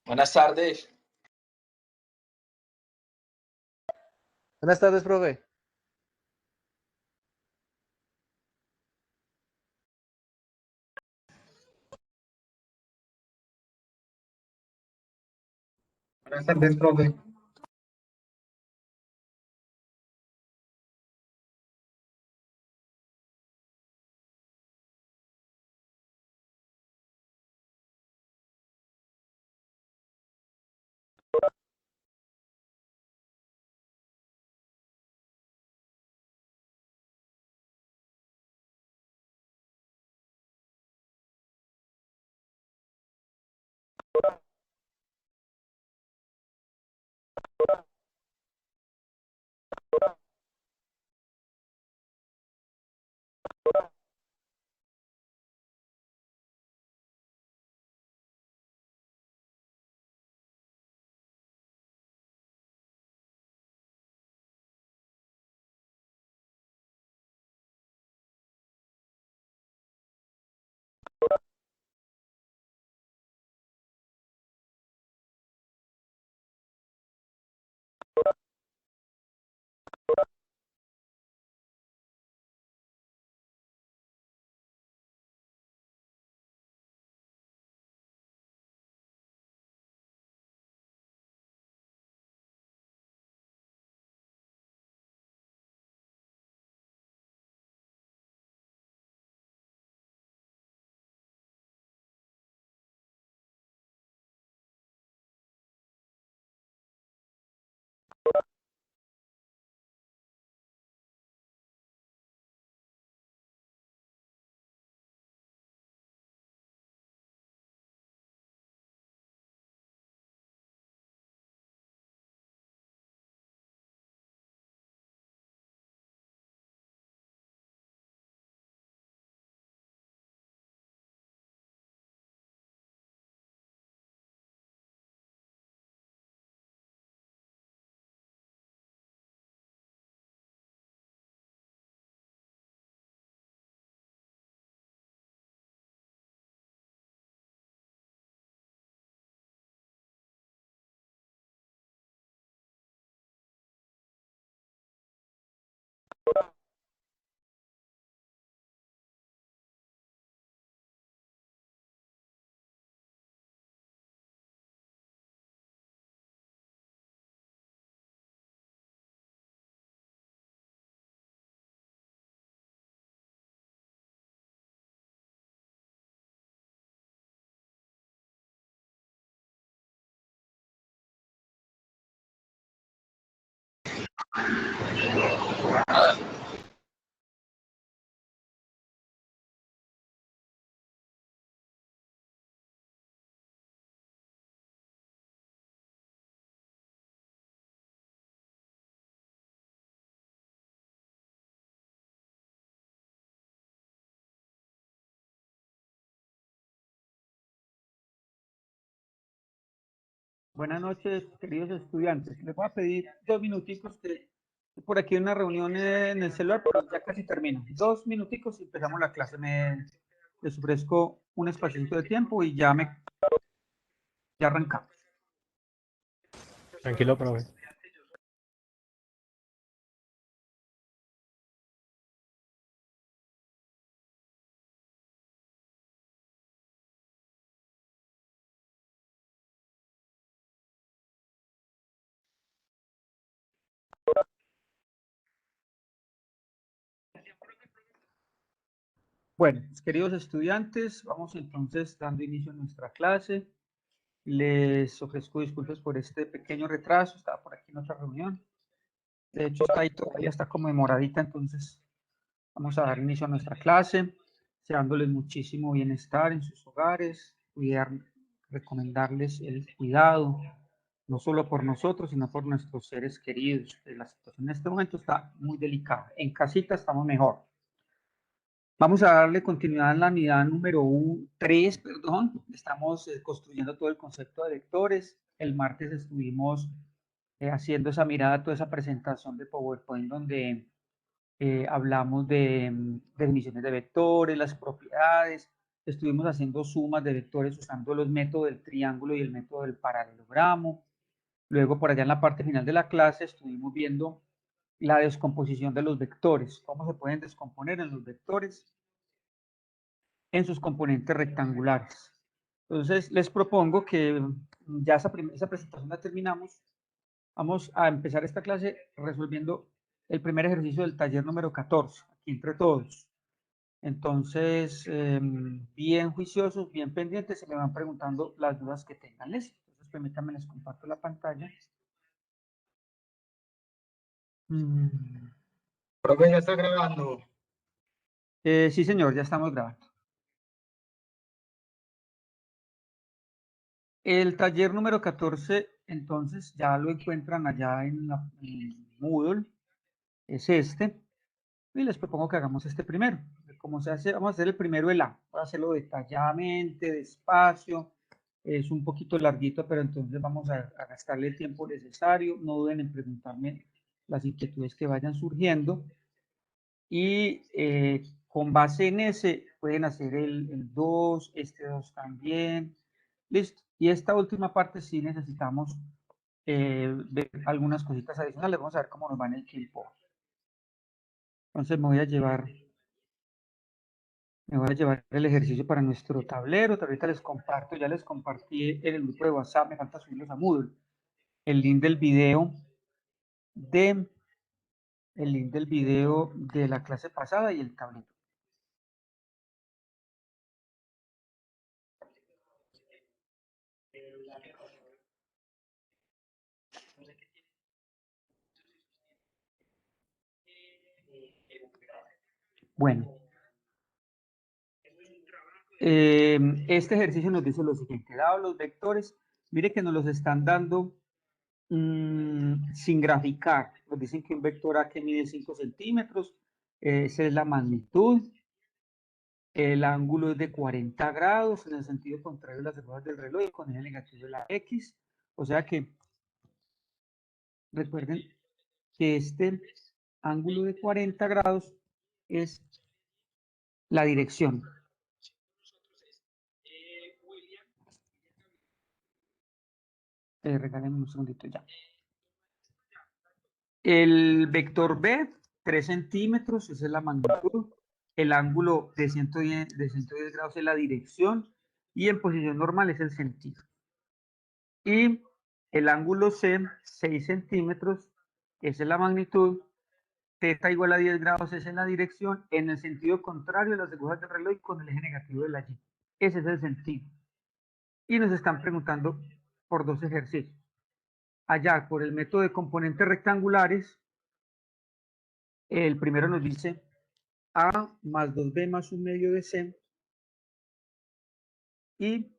Buenas tardes. Buenas tardes, profe. Buenas tardes, profe. Buenas noches, queridos estudiantes. Les voy a pedir 2 minuticos que por aquí hay una reunión en el celular, pero ya casi termino. 2 minuticos y empezamos la clase. Les ofrezco un espacito de tiempo y ya arrancamos. Tranquilo, profe. Bueno, queridos estudiantes, vamos entonces dando inicio a nuestra clase. Les ofrezco disculpas por este pequeño retraso, estaba por aquí en otra reunión. De hecho, está ahí todavía está como demoradita, entonces vamos a dar inicio a nuestra clase, deseándoles muchísimo bienestar en sus hogares, recomendarles el cuidado, no solo por nosotros, sino por nuestros seres queridos. La situación en este momento está muy delicada. En casita estamos mejor. Vamos a darle continuidad en la unidad número 3, perdón. Estamos construyendo todo el concepto de vectores. El martes estuvimos haciendo esa mirada, toda esa presentación de PowerPoint donde hablamos de definiciones de vectores, las propiedades. Estuvimos haciendo sumas de vectores usando los métodos del triángulo y el método del paralelogramo. Luego, por allá en la parte final de la clase, estuvimos viendo la descomposición de los vectores, cómo se pueden descomponer en los vectores en sus componentes rectangulares. Entonces, les propongo que ya esa presentación la terminamos. Vamos a empezar esta clase resolviendo el primer ejercicio del taller número 14, aquí entre todos. Entonces, bien juiciosos, bien pendientes, se me van preguntando las dudas que tengan. ¿Listo? Entonces, permítanme, les comparto la pantalla. Profe, ya está grabando. Sí, señor, ya estamos grabando. El taller número 14, entonces, ya lo encuentran allá en Moodle, es este, y les propongo que hagamos este primero. Como se hace, vamos a hacer el primero el A, voy a hacerlo detalladamente, despacio, es un poquito larguito, pero entonces vamos a gastarle el tiempo necesario, no duden en preguntarme las inquietudes que vayan surgiendo, y con base en ese pueden hacer el 2, este 2 también, listo. Y esta última parte sí necesitamos ver algunas cositas adicionales, vamos a ver cómo nos va en el tiempo. Entonces me voy a llevar el ejercicio para nuestro tablero. Ahorita les comparto, ya les compartí en el grupo de WhatsApp, me falta subirlos a Moodle, el link del video de la clase pasada y el tablero. Bueno, este ejercicio nos dice lo siguiente: dado los vectores, mire que nos los están dando sin graficar. Nos dicen que un vector A que mide 5 centímetros, esa es la magnitud. El ángulo es de 40 grados en el sentido contrario de las agujas del reloj y con el negativo de la X. O sea que recuerden que este ángulo de 40 grados es la dirección. Regálenme un segundito ya. El vector B 3 centímetros, esa es la magnitud. El ángulo de 110 grados es la dirección y en posición normal es el sentido. Y el ángulo C, 6 centímetros, esa es la magnitud. Θ igual a 10 grados, esa es la dirección, en el sentido contrario a las agujas del reloj y con el eje negativo de la Y. Ese es el sentido. Y nos están preguntando por dos ejercicios. Allá, por el método de componentes rectangulares, el primero nos dice A más 2B más 1/2 de C. Y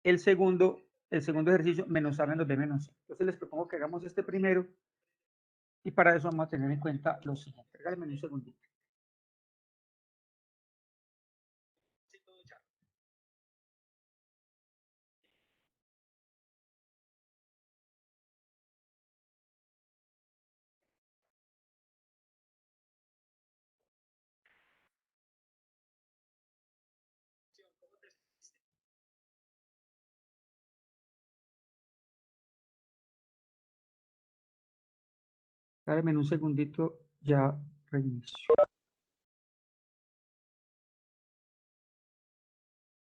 el segundo ejercicio, menos A menos B menos C. Entonces les propongo que hagamos este primero. Y para eso vamos a tener en cuenta lo siguiente. Regálame un segundito. Regálame un segundito, ya reinicio.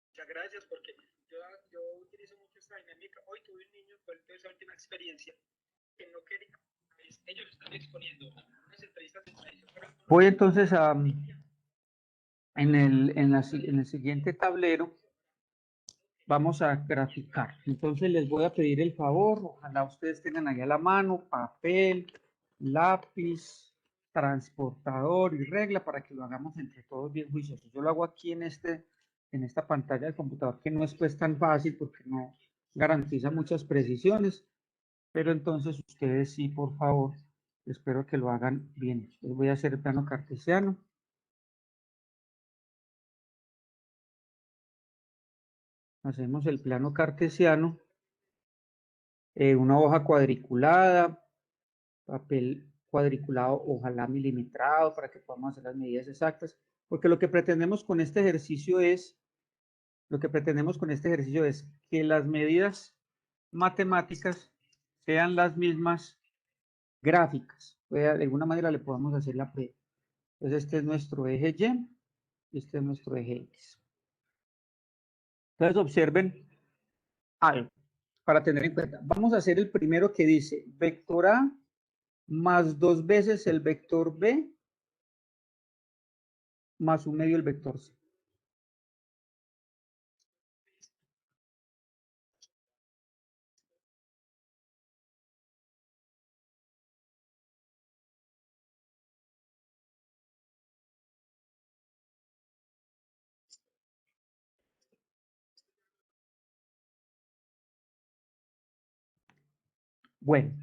Muchas gracias, porque yo utilizo mucho esta dinámica. Hoy tuve un niño, fue esa última experiencia, que no quería, pues, ellos están exponiendo unas entrevistas de tradición. Voy entonces en el siguiente tablero, vamos a graficar. Entonces les voy a pedir el favor, ojalá ustedes tengan ahí a la mano papel, lápiz, transportador y regla para que lo hagamos entre todos bien juiciosos. Yo lo hago aquí en esta pantalla del computador, que no es pues tan fácil porque no garantiza muchas precisiones, pero entonces ustedes sí, por favor, espero que lo hagan bien. Les voy a hacer el plano cartesiano. Hacemos el plano cartesiano, una hoja cuadriculada, papel cuadriculado, ojalá milimetrado, para que podamos hacer las medidas exactas, porque lo que pretendemos con este ejercicio es que las medidas matemáticas sean las mismas gráficas. De alguna manera le podamos hacer la prueba. Entonces este es nuestro eje Y y este es nuestro eje X. Entonces observen algo para tener en cuenta. Vamos a hacer el primero que dice vector A más 2 veces el vector B más 1/2 el vector C. Bueno,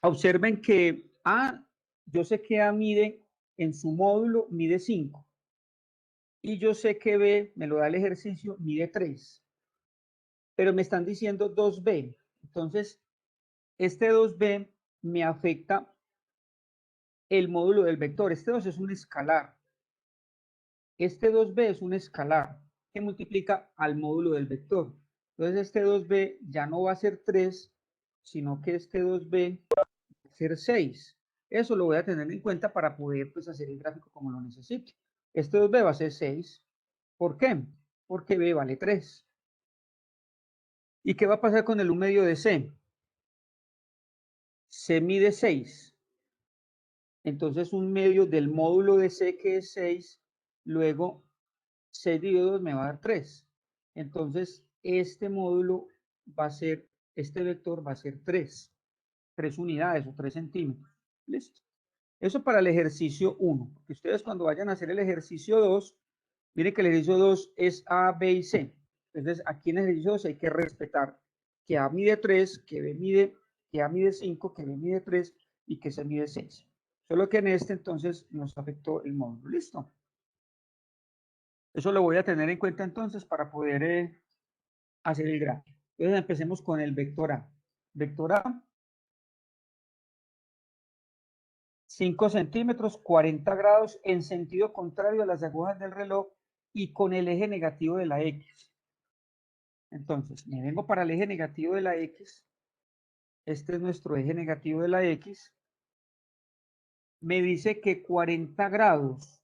observen que A, yo sé que A mide, en su módulo, mide 5. Y yo sé que B, me lo da el ejercicio, mide 3. Pero me están diciendo 2B. Entonces, este 2B me afecta el módulo del vector. Este 2 es un escalar. Este 2B es un escalar que multiplica al módulo del vector. Entonces, este 2B ya no va a ser 3, sino que este 2B va a ser 6. Eso lo voy a tener en cuenta para poder pues, hacer el gráfico como lo necesite. Este 2B va a ser 6. ¿Por qué? Porque B vale 3. ¿Y qué va a pasar con el 1/2 de C? C mide 6. Entonces, 1/2 del módulo de C, que es 6, luego 6 dividido 2 me va a dar 3. Entonces, este módulo va a ser, este vector va a ser 3 unidades o 3 centímetros. ¿Listo? Eso para el ejercicio 1. Porque ustedes cuando vayan a hacer el ejercicio 2, miren que el ejercicio 2 es A, B y C. Entonces, aquí en el ejercicio 2 hay que respetar que A mide 3, que A mide 5, que B mide 3 y que C mide 6. Solo que en este entonces nos afectó el módulo. ¿Listo? Eso lo voy a tener en cuenta entonces para poder hacer el gráfico. Entonces empecemos con el vector A. Vector A, 5 centímetros, 40 grados en sentido contrario a las agujas del reloj y con el eje negativo de la X. Entonces, me vengo para el eje negativo de la X. Este es nuestro eje negativo de la X. me dice que 40 grados,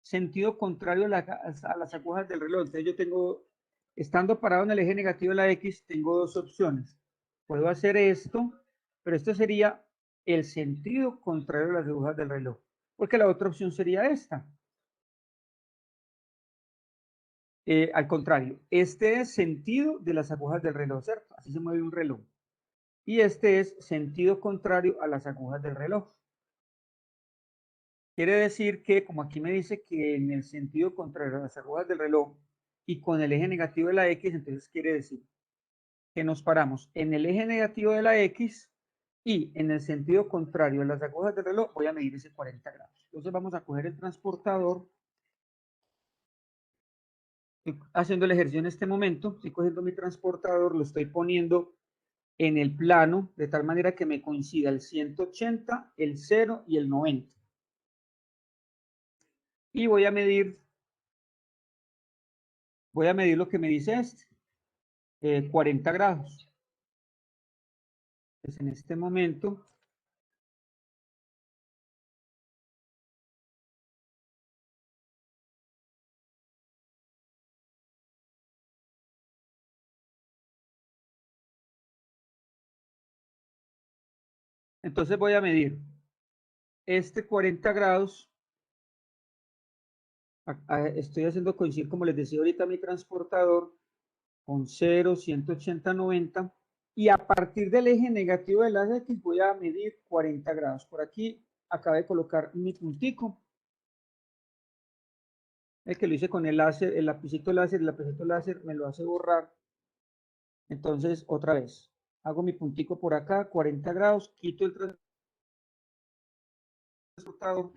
sentido contrario a las agujas del reloj. Entonces yo tengo, estando parado en el eje negativo de la X, tengo dos opciones. Puedo hacer esto, pero esto sería el sentido contrario a las agujas del reloj, porque la otra opción sería esta. Al contrario, este es sentido de las agujas del reloj, ¿cierto? Así se mueve un reloj. Y este es sentido contrario a las agujas del reloj. Quiere decir que, como aquí me dice que en el sentido contrario a las agujas del reloj y con el eje negativo de la X, entonces quiere decir que nos paramos en el eje negativo de la X y en el sentido contrario a las agujas del reloj voy a medir ese 40 grados. Entonces vamos a coger el transportador. Estoy haciendo el ejercicio en este momento, estoy cogiendo mi transportador, lo estoy poniendo en el plano de tal manera que me coincida el 180, el 0 y el 90. Y voy a medir lo que me dice este, 40 grados. Entonces en este momento entonces voy a medir este 40 grados. Estoy haciendo coincidir, como les decía ahorita, mi transportador con 0, 180, 90. Y a partir del eje negativo de las X voy a medir 40 grados. Por aquí acabé de colocar mi puntico. El que lo hice con el láser, el lapicito láser me lo hace borrar. Entonces, otra vez, hago mi puntico por acá, 40 grados, quito el transportador,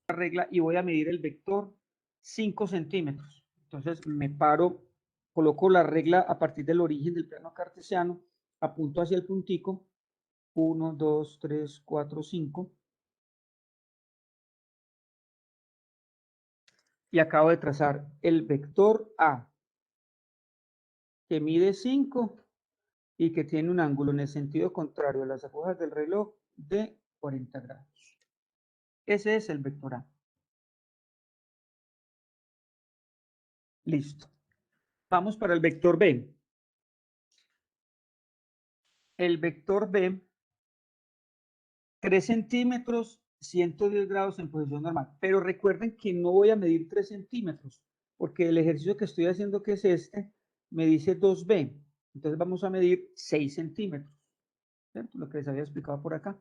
la regla y voy a medir el vector 5 centímetros. Entonces me paro, coloco la regla a partir del origen del plano cartesiano, apunto hacia el puntico, 1, 2, 3, 4, 5. Y acabo de trazar el vector A, que mide 5 y que tiene un ángulo en el sentido contrario a las agujas del reloj de 40 grados. Ese es el vector A. Listo. Vamos para el vector B. El vector B, 3 centímetros, 110 grados en posición normal. Pero recuerden que no voy a medir 3 centímetros, porque el ejercicio que estoy haciendo, que es este, me dice 2B. Entonces vamos a medir 6 centímetros. ¿Cierto? Lo que les había explicado por acá.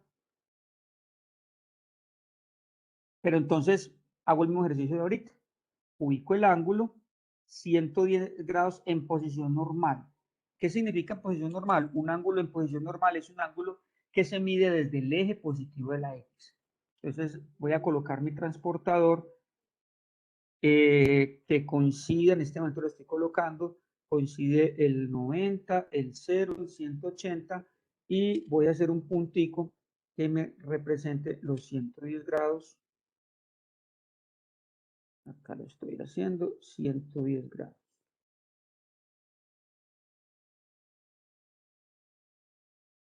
Pero entonces hago el mismo ejercicio de ahorita. Ubico el ángulo 110 grados en posición normal. ¿Qué significa posición normal? Un ángulo en posición normal es un ángulo que se mide desde el eje positivo de la X. Entonces voy a colocar mi transportador que coincide, en este momento lo estoy colocando, coincide el 90, el 0, el 180 y voy a hacer un puntico que me represente los 110 grados. Acá lo estoy haciendo, 110 grados.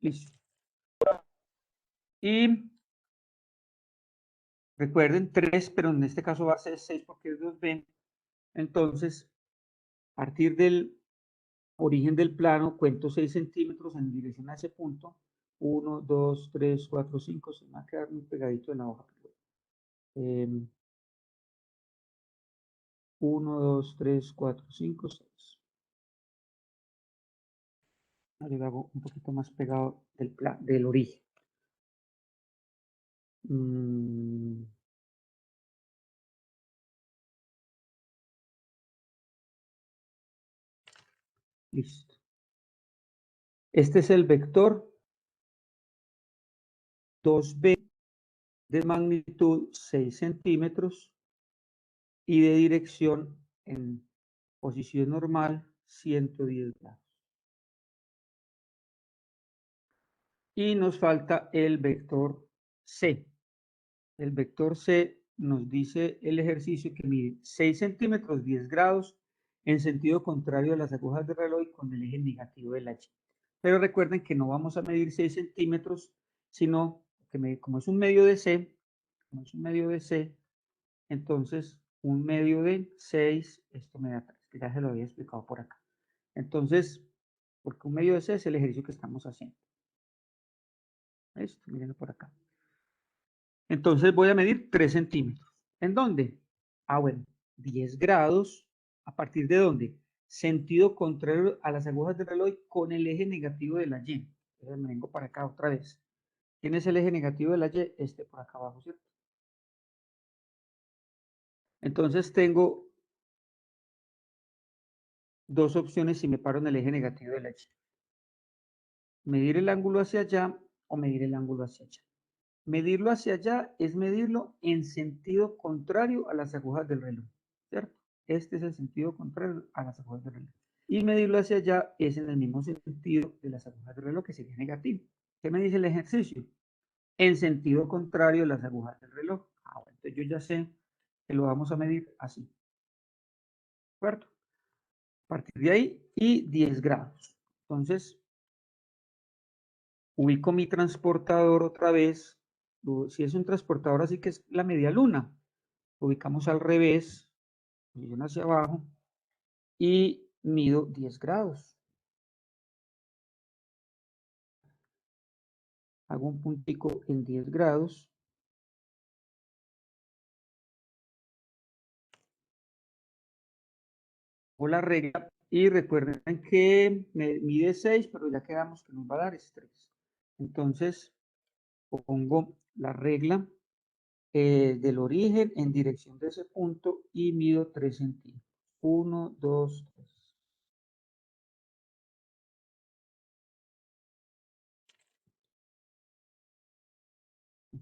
Listo. Y recuerden 3, pero en este caso va a ser 6 porque es 2B. Entonces, a partir del origen del plano, cuento 6 centímetros en dirección a ese punto. 1, 2, 3, 4, 5. Se me va a quedar muy pegadito en la hoja. 1, 2, 3, 4, 5, 6. Ahora lo hago un poquito más pegado del origen. Listo. Este es el vector 2B de magnitud 6 centímetros y de dirección en posición normal 110 grados. Y nos falta el vector C. El vector C nos dice el ejercicio que mide 6 centímetros 10 grados en sentido contrario a las agujas del reloj y con el eje negativo de la H. Pero recuerden que no vamos a medir 6 centímetros, sino que como es un medio de C, como es un medio de C, entonces un medio de 6, esto me da 3, que ya se lo había explicado por acá. Entonces, porque un medio de C es el ejercicio que estamos haciendo. Esto, mírenlo por acá. Entonces voy a medir 3 centímetros. ¿En dónde? Ah, bueno, 10 grados. ¿A partir de dónde? Sentido contrario a las agujas del reloj con el eje negativo de la Y. Entonces me vengo para acá otra vez. ¿Quién es el eje negativo de la Y? Este por acá abajo, ¿cierto? Entonces tengo dos opciones si me paro en el eje negativo de la Y. Medir el ángulo hacia allá o medir el ángulo hacia allá. Medirlo hacia allá es medirlo en sentido contrario a las agujas del reloj, ¿cierto? Este es el sentido contrario a las agujas del reloj. Y medirlo hacia allá es en el mismo sentido de las agujas del reloj, que sería negativo. ¿Qué me dice el ejercicio? En sentido contrario a las agujas del reloj. Ah, bueno, entonces yo ya sé que lo vamos a medir así. ¿De acuerdo? A partir de ahí y 10 grados. Entonces, ubico mi transportador otra vez. Si es un transportador, así que es la media luna. Lo ubicamos al revés, posición hacia abajo, y mido 10 grados. Hago un puntico en 10 grados. Hago la regla y recuerden que me mide 6, pero ya quedamos que nos va a dar es 3. Entonces, pongo la regla del origen en dirección de ese punto y mido 3 centímetros. 1, 2, 3.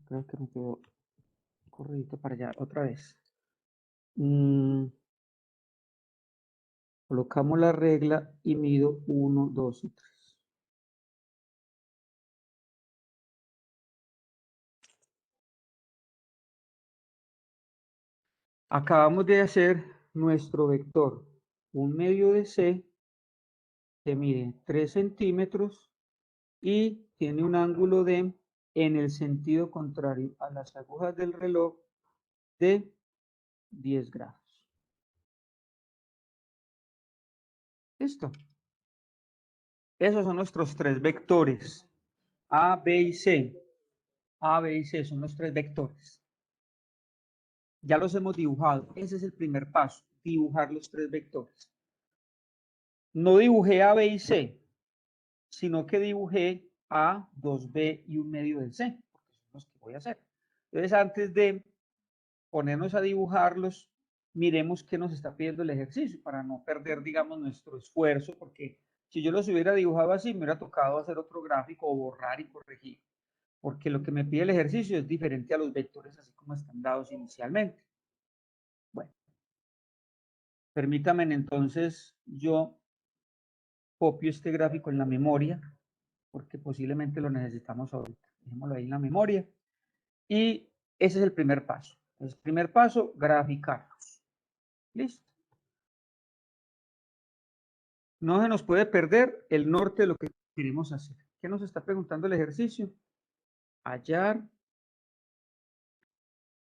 Creo que me quedó corridito para allá otra vez. Colocamos la regla y mido 1, 2 y 3. Acabamos de hacer nuestro vector. Un medio de C que mide 3 centímetros y tiene un ángulo D en el sentido contrario a las agujas del reloj de 10 grados. ¿Listo? Esos son nuestros tres vectores. A, B y C. A, B y C son los tres vectores. Ya los hemos dibujado. Ese es el primer paso, dibujar los tres vectores. No dibujé A, B y C, sino que dibujé A, 2B y un medio del C, porque son los que voy a hacer. Entonces, antes de ponernos a dibujarlos, miremos qué nos está pidiendo el ejercicio para no perder, digamos, nuestro esfuerzo, porque si yo los hubiera dibujado así, me hubiera tocado hacer otro gráfico o borrar y corregir, porque lo que me pide el ejercicio es diferente a los vectores así como están dados inicialmente. Bueno, permítanme entonces, yo copio este gráfico en la memoria, porque posiblemente lo necesitamos ahorita. Dejémoslo ahí en la memoria. Y ese es el primer paso. El primer paso, graficarlos. Listo. No se nos puede perder el norte de lo que queremos hacer. ¿Qué nos está preguntando el ejercicio? Hallar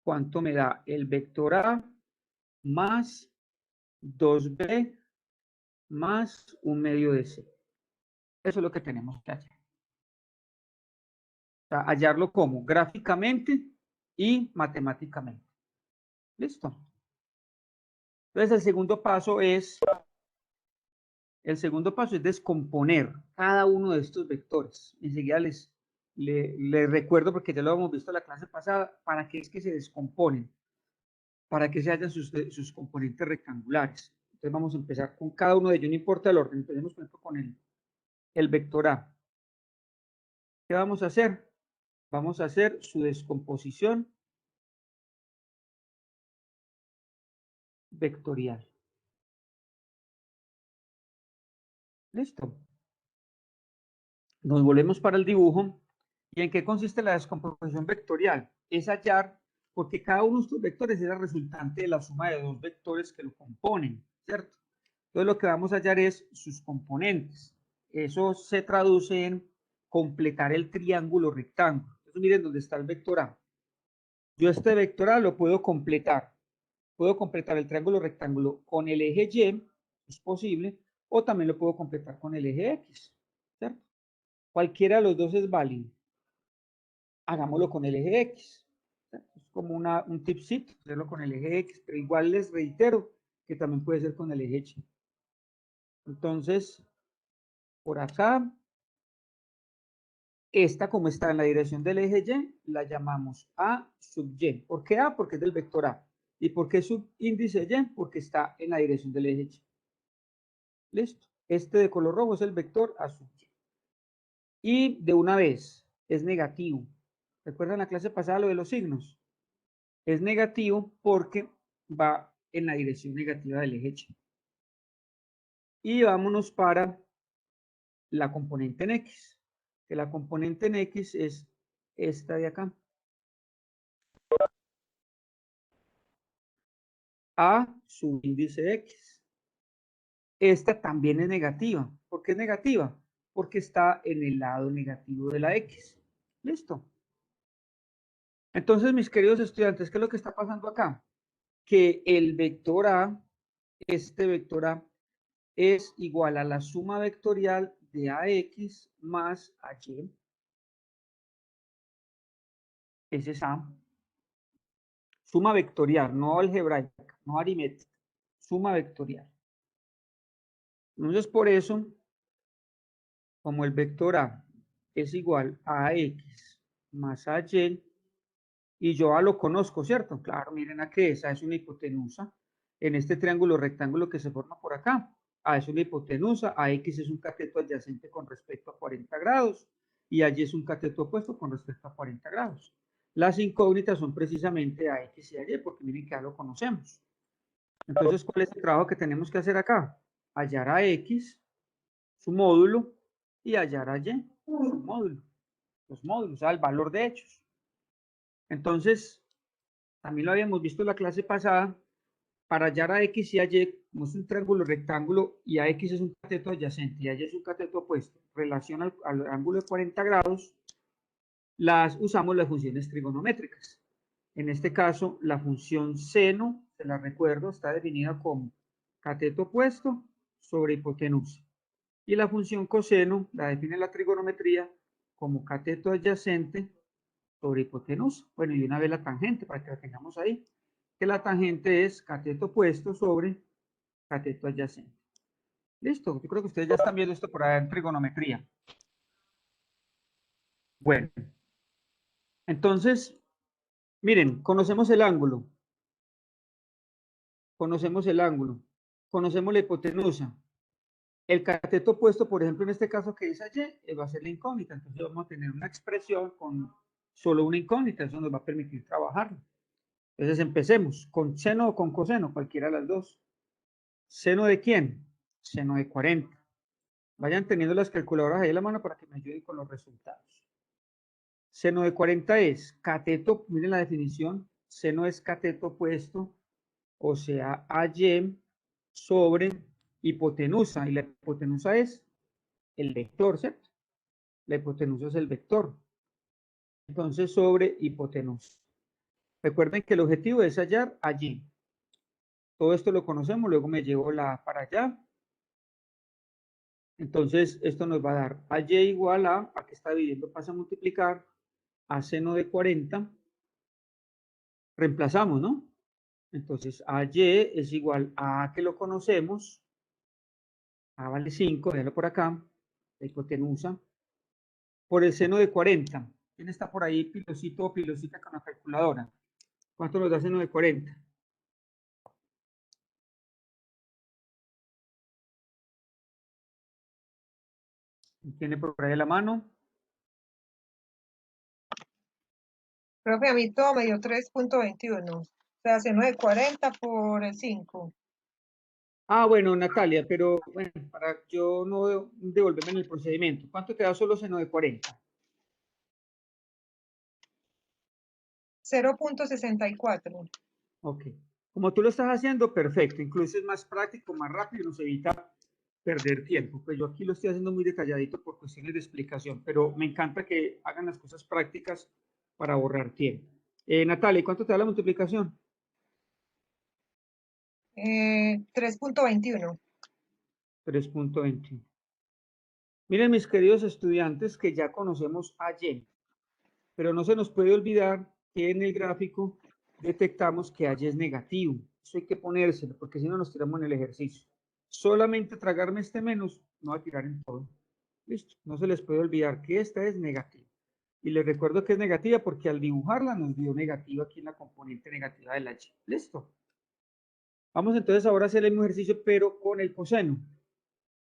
cuánto me da el vector A más 2B más un medio de C. Eso es lo que tenemos que hacer. O sea, hallarlo como gráficamente y matemáticamente. Listo. Entonces el segundo paso es descomponer cada uno de estos vectores. Enseguida les recuerdo, porque ya lo hemos visto en la clase pasada, para qué es que se descomponen, para que se hallan sus componentes rectangulares. Entonces vamos a empezar con cada uno de ellos, no importa el orden. Empecemos por ejemplo con el vector A. ¿Qué vamos a hacer? Vamos a hacer su descomposición vectorial. Listo. Nos volvemos para el dibujo. ¿Y en qué consiste la descomposición vectorial? Es hallar, porque cada uno de estos vectores es el resultante de la suma de dos vectores que lo componen, ¿cierto? Entonces lo que vamos a hallar es sus componentes. Eso se traduce en completar el triángulo rectángulo. Entonces miren dónde está el vector A. Yo este vector A lo puedo completar. Puedo completar el triángulo rectángulo con el eje Y, es posible, o también lo puedo completar con el eje X, ¿cierto? Cualquiera de los dos es válido. Hagámoslo con el eje X. ¿Cierto? Es como un tipcito, hacerlo con el eje X, pero igual les reitero que también puede ser con el eje Y. Entonces, por acá, esta como está en la dirección del eje Y, la llamamos A sub Y. ¿Por qué A? Porque es del vector A. ¿Y por qué subíndice Y? Porque está en la dirección del eje Y. Listo. Este de color rojo es el vector A sub Y. Y de una vez, es negativo. ¿Recuerdan la clase pasada lo de los signos? Es negativo porque va en la dirección negativa del eje Y. Y vámonos para la componente en X. Que la componente en X es esta de acá. A subíndice X. Esta también es negativa. ¿Por qué es negativa? Porque está en el lado negativo de la X. ¿Listo? Entonces, mis queridos estudiantes, ¿qué es lo que está pasando acá? Que el vector A, este vector A, es igual a la suma vectorial de AX más AY. Ese es A. Suma vectorial, no algebraica, no aritmética. Suma vectorial. Entonces, por eso, como el vector A es igual a AX más AY, y yo A lo conozco, ¿cierto? Claro, miren a qué esa es una hipotenusa. En este triángulo rectángulo que se forma por acá, A es una hipotenusa, AX es un cateto adyacente con respecto a 40 grados y allí es un cateto opuesto con respecto a 40 grados. Las incógnitas son precisamente AX y AY, porque miren que A lo conocemos. Entonces, ¿cuál es el trabajo que tenemos que hacer acá? Hallar a X, su módulo, y hallar a Y, su módulo. Los módulos, o sea, el valor de hechos. Entonces, también lo habíamos visto en la clase pasada, para hallar a X y a Y, como es un triángulo rectángulo y a X es un cateto adyacente y a Y es un cateto opuesto, relación al ángulo de 40 grados, usamos las funciones trigonométricas. En este caso, la función seno, se la recuerdo, está definida como cateto opuesto sobre hipotenusa. Y la función coseno la define la trigonometría como cateto adyacente sobre hipotenusa. Bueno, y una vez la tangente, para que la tengamos ahí, que la tangente es cateto opuesto sobre cateto adyacente. Listo, yo creo que ustedes ya están viendo esto por ahí en trigonometría. Bueno, entonces, miren, conocemos el ángulo, conocemos la hipotenusa. El cateto opuesto, por ejemplo, en este caso que dice Y, va a ser la incógnita. Entonces vamos a tener una expresión con solo una incógnita. Eso nos va a permitir trabajarlo. Entonces empecemos, con seno o con coseno, cualquiera de las dos. ¿Seno de quién? Seno de 40. Vayan teniendo las calculadoras ahí a la mano para que me ayuden con los resultados. Seno de 40 es cateto, miren la definición, seno es cateto opuesto, o sea, AY sobre hipotenusa, y la hipotenusa es el vector, ¿cierto? La hipotenusa es el vector. Entonces, sobre hipotenusa. Recuerden que el objetivo es hallar allí. Todo esto lo conocemos, luego me llevo la A para allá. Entonces, esto nos va a dar a y igual a que está dividiendo, pasa a multiplicar, a seno de 40. Reemplazamos, ¿no? Entonces, a y es igual a que lo conocemos. A vale 5, déjalo por acá, la hipotenusa, por el seno de 40. ¿Quién está por ahí, pilosito o pilosita con la calculadora? ¿Cuánto nos da seno de 40? ¿Tiene por ahí la mano? Profe, a mí todo me dio 3.21. O sea, seno de 40 por el 5. Ah, bueno, Natalia, pero bueno, para yo no devolverme en el procedimiento. ¿Cuánto te da solo seno de 40? 0.64. Ok. Como tú lo estás haciendo, perfecto. Incluso es más práctico, más rápido y nos evita perder tiempo. Pues yo aquí lo estoy haciendo muy detalladito por cuestiones de explicación, pero me encanta que hagan las cosas prácticas para ahorrar tiempo. Natalia, ¿cuánto te da la multiplicación? 3.21. 3.20. Miren, mis queridos estudiantes, que ya conocemos a Y, pero no se nos puede olvidar que en el gráfico detectamos que Y es negativo. Eso hay que ponérselo, porque si no nos tiramos en el ejercicio. Solamente tragarme este menos, no va a tirar en todo. Listo, no se les puede olvidar que esta es negativa. Y les recuerdo que es negativa porque al dibujarla nos dio negativa aquí en la componente negativa de la Y. Listo. Vamos entonces ahora a hacer el mismo ejercicio, pero con el coseno.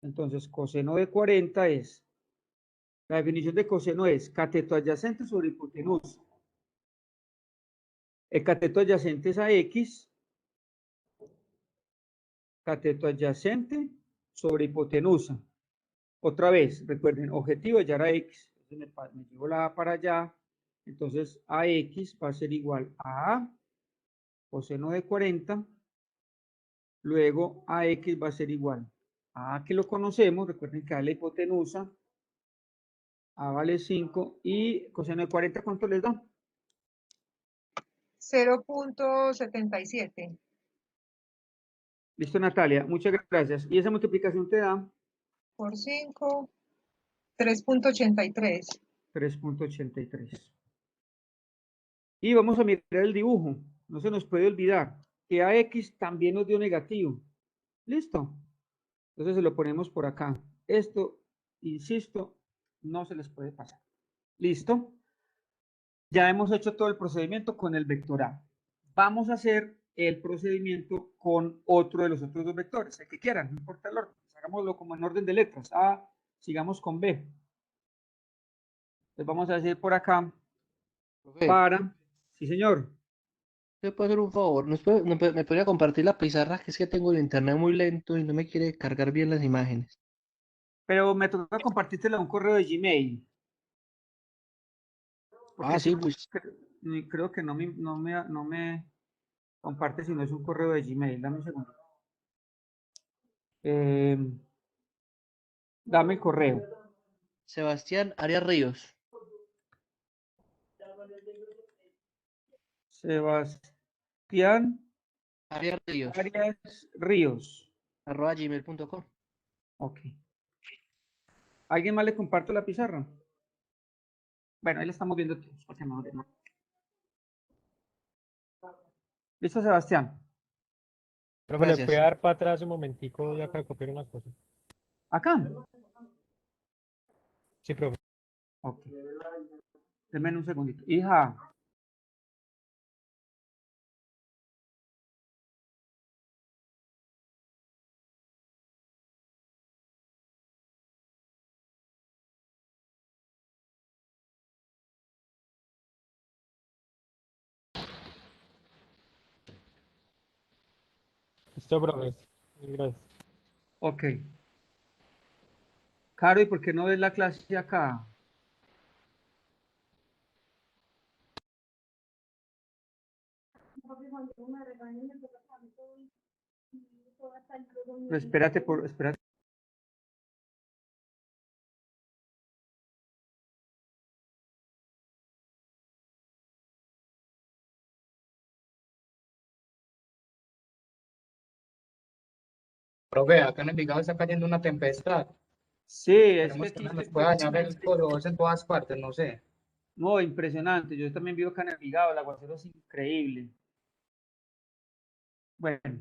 Entonces, coseno de 40 es, la definición de coseno es cateto adyacente sobre hipotenusa. El cateto adyacente es a X, cateto adyacente sobre hipotenusa. Otra vez, recuerden, objetivo ya era X. Entonces me llevo la A para allá. Entonces, AX va a ser igual a A, coseno de 40. Luego, AX va a ser igual a A que lo conocemos. Recuerden que A es la hipotenusa. A vale 5. Y coseno de 40, ¿cuánto les da? 0.77. Listo, Natalia. Muchas gracias. ¿Y esa multiplicación te da? Por 5, 3.83. 3.83. Y vamos a mirar el dibujo. No se nos puede olvidar que AX también nos dio negativo. ¿Listo? Entonces se lo ponemos por acá. Esto, insisto, no se les puede pasar. ¿Listo? Ya hemos hecho todo el procedimiento con el vector A. Vamos a hacer el procedimiento con otro de los otros dos vectores, el que quieran, no importa el orden. Hagámoslo como en orden de letras. A, sigamos con B. Entonces vamos a decir por acá Profe, para... Sí, señor. ¿me puede hacer un favor? ¿Me podría compartir la pizarra? Que es que tengo el internet muy lento y no me quiere cargar bien las imágenes. Pero me toca compartírtela a un correo de Gmail. Porque Ah, si sí, no, pues creo que no me comparte si no es un correo de Gmail. Dame un segundo. Eh, dame el correo. Sebastián Arias Ríos, Sebastián Arias Ríos, Arias Ríos. @gmail.com. Ok. ¿Alguien más le comparto la pizarra? Bueno, ahí la estamos viendo todos. Porque no. ¿Listo, Sebastián? Profe, ¿le puede Gracias. dar para atrás un momentico y acá copiar unas cosas? ¿Acá? Sí, profe. Ok. Denme un segundito. Hija. Listo, profe. Gracias. Ok. Caro, ¿y por qué no ves la clase acá? Pero espérate. Profe, acá en Envigado está cayendo una tempestad. Sí, es que Esperemos que aquí no estoy nos pueda dañar precisamente. el código en todas partes, no sé. No, impresionante. Yo también vivo acá en Envigado, el aguacero es increíble. Bueno,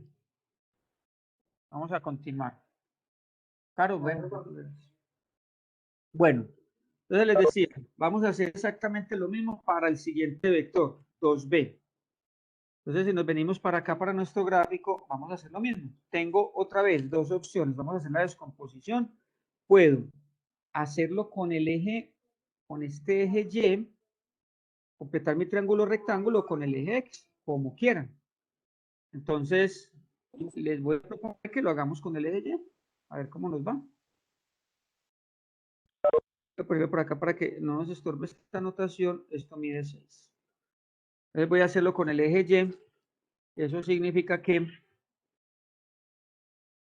vamos a continuar. Claro, bueno. Bueno, entonces les decía, vamos a hacer exactamente lo mismo para el siguiente vector, 2b. Entonces, si nos venimos para acá, para nuestro gráfico, vamos a hacer lo mismo. Tengo otra vez dos opciones. Vamos a hacer la descomposición. Puedo hacerlo con el eje, con este eje Y, completar mi triángulo rectángulo con el eje X, como quieran. Entonces, les voy a proponer que lo hagamos con el eje Y. A ver cómo nos va. Voy a ponerlo por acá para que no nos estorbe esta anotación. Esto mide 6. Entonces voy a hacerlo con el eje Y. Eso significa que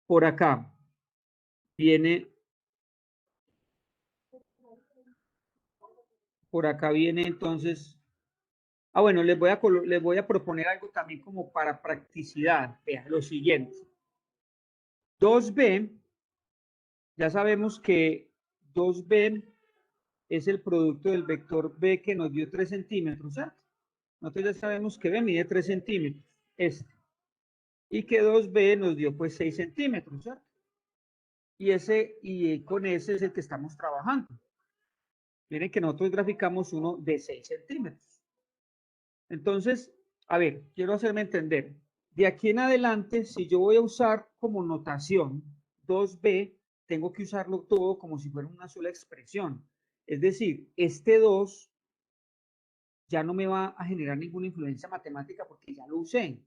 por acá viene, entonces Ah, bueno, les voy a proponer algo también como para practicidad. Vean, lo siguiente. 2b, ya sabemos que 2b es el producto del vector b que nos dio 3 centímetros, ¿cierto? Nosotros ya sabemos que b mide 3 centímetros, y que 2b nos dio pues 6 centímetros, ¿cierto? Y con ese es el que estamos trabajando. Miren que nosotros graficamos uno de 6 centímetros. Entonces, a ver, quiero hacerme entender. De aquí en adelante, si yo voy a usar como notación 2b, tengo que usarlo todo como si fuera una sola expresión. Es decir, este 2 ya no me va a generar ninguna influencia matemática porque ya lo usé.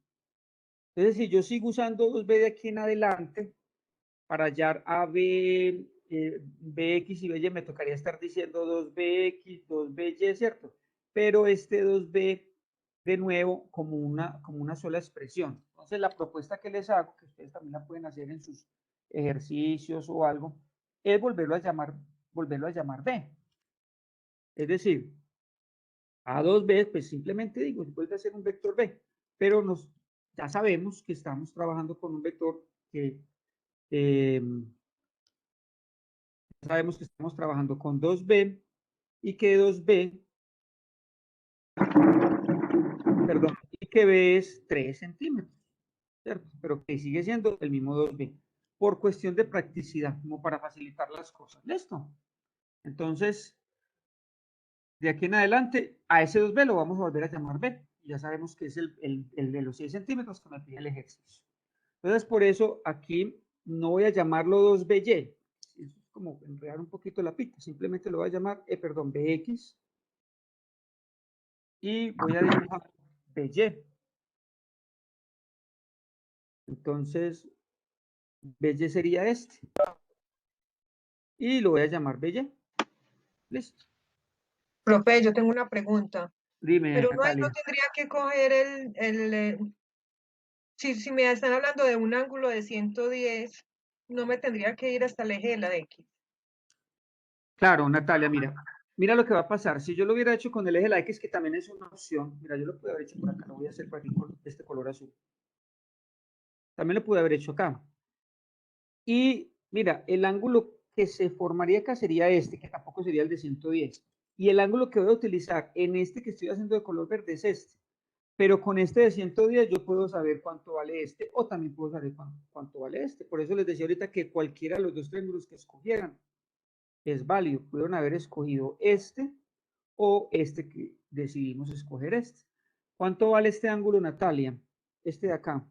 Es decir, yo sigo usando 2b de aquí en adelante para hallar a b, bx y by, me tocaría estar diciendo 2bx, 2by, ¿cierto? Pero este 2b de nuevo como una sola expresión. Entonces la propuesta que les hago, que ustedes también la pueden hacer en sus ejercicios o algo, es volverlo a llamar b. Es decir, a 2b, pues simplemente digo, vuelve a ser un vector b, pero ya sabemos que estamos trabajando con un vector que sabemos que estamos trabajando con 2b y que 2b, perdón, y que b es 3 centímetros, ¿cierto? Pero que sigue siendo el mismo 2b, por cuestión de practicidad, como para facilitar las cosas. ¿Listo? Entonces, de aquí en adelante, a ese 2b lo vamos a volver a llamar b. Ya sabemos que es el de los 6 centímetros que me pide el ejercicio. Entonces, por eso aquí no voy a llamarlo 2by. Es como enredar un poquito la pita. Simplemente lo voy a llamar, perdón, bx. Y voy a dibujar by. Entonces, by sería este. Y lo voy a llamar by. Listo. Profe, yo tengo una pregunta. Dime, Pero no Natalia. tendría que coger si me están hablando de un ángulo de 110, no me tendría que ir hasta el eje de la X. Claro, Natalia, mira lo que va a pasar. Si yo lo hubiera hecho con el eje de la X, que también es una opción, mira, yo lo pude haber hecho por acá, lo voy a hacer por aquí con este color azul. También lo pude haber hecho acá. Y mira, el ángulo que se formaría acá sería este, que tampoco sería el de 110. Y el ángulo que voy a utilizar en este que estoy haciendo de color verde es este. Pero con este de 110 yo puedo saber cuánto vale este, o también puedo saber cuánto vale este. Por eso les decía ahorita que cualquiera de los dos triángulos que escogieran es válido. Pudieron haber escogido este o este que decidimos escoger este. ¿Cuánto vale este ángulo, Natalia? Este de acá.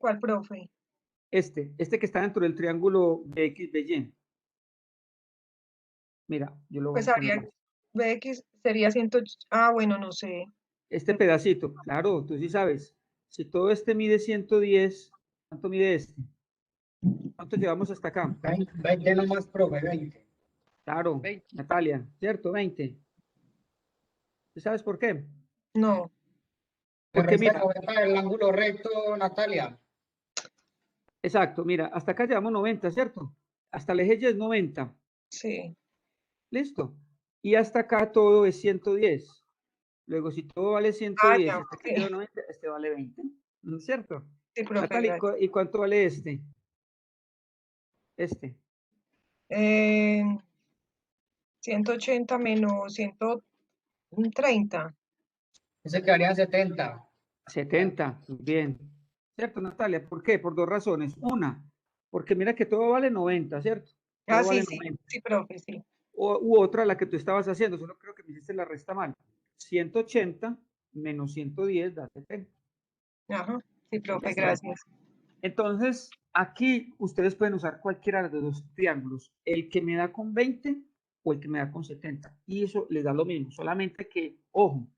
¿Cuál, profe? Este que está dentro del triángulo BXBY. Mira, yo lo voy Pues a poner. habría, BX sería 100, bueno, no sé. Este pedacito, claro, tú sí sabes. Si todo este mide 110, ¿cuánto mide este? ¿Cuánto llevamos hasta acá? 20 nomás, profe, 20. Claro, 20. Natalia, ¿cierto? 20. ¿Tú sabes por qué? No. Le Porque resta mira, 90 el ángulo recto, Natalia. exacto, mira, hasta acá llevamos 90, ¿cierto? Hasta el eje Y es 90. Sí. Listo. Y hasta acá todo es 110. Luego, si todo vale 110, Ya, hasta acá sí. lleva 90, este vale 20. ¿No es cierto? Sí, profe, Natalia, gracias. ¿y cuánto vale este? Este. 180 menos 130. Ese quedaría 70. 70. Bien. ¿Cierto, Natalia? ¿Por qué? Por dos razones. Una, porque mira que todo vale 90, ¿cierto? Todo Sí, vale sí, 90. sí, profe, sí. U otra, la que tú estabas haciendo, solo creo que me hiciste la resta mal. 180 menos 110 da 70. Ajá, sí, Ya profe, está. gracias. Entonces, aquí ustedes pueden usar cualquiera de los dos triángulos, el que me da con 20 o el que me da con 70. Y eso les da lo mismo, solamente que, ojo,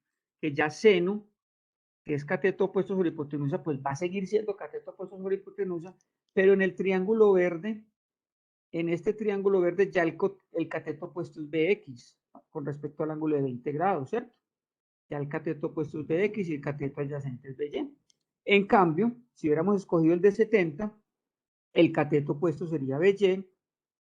que ya seno, que es cateto opuesto sobre hipotenusa, pues va a seguir siendo cateto opuesto sobre hipotenusa, pero en el triángulo verde, en este triángulo verde ya el cateto opuesto es BX, con respecto al ángulo de 20 grados, ¿cierto? Ya el cateto opuesto es BX y el cateto adyacente es BY. En cambio, si hubiéramos escogido el de 70, el cateto opuesto sería BY,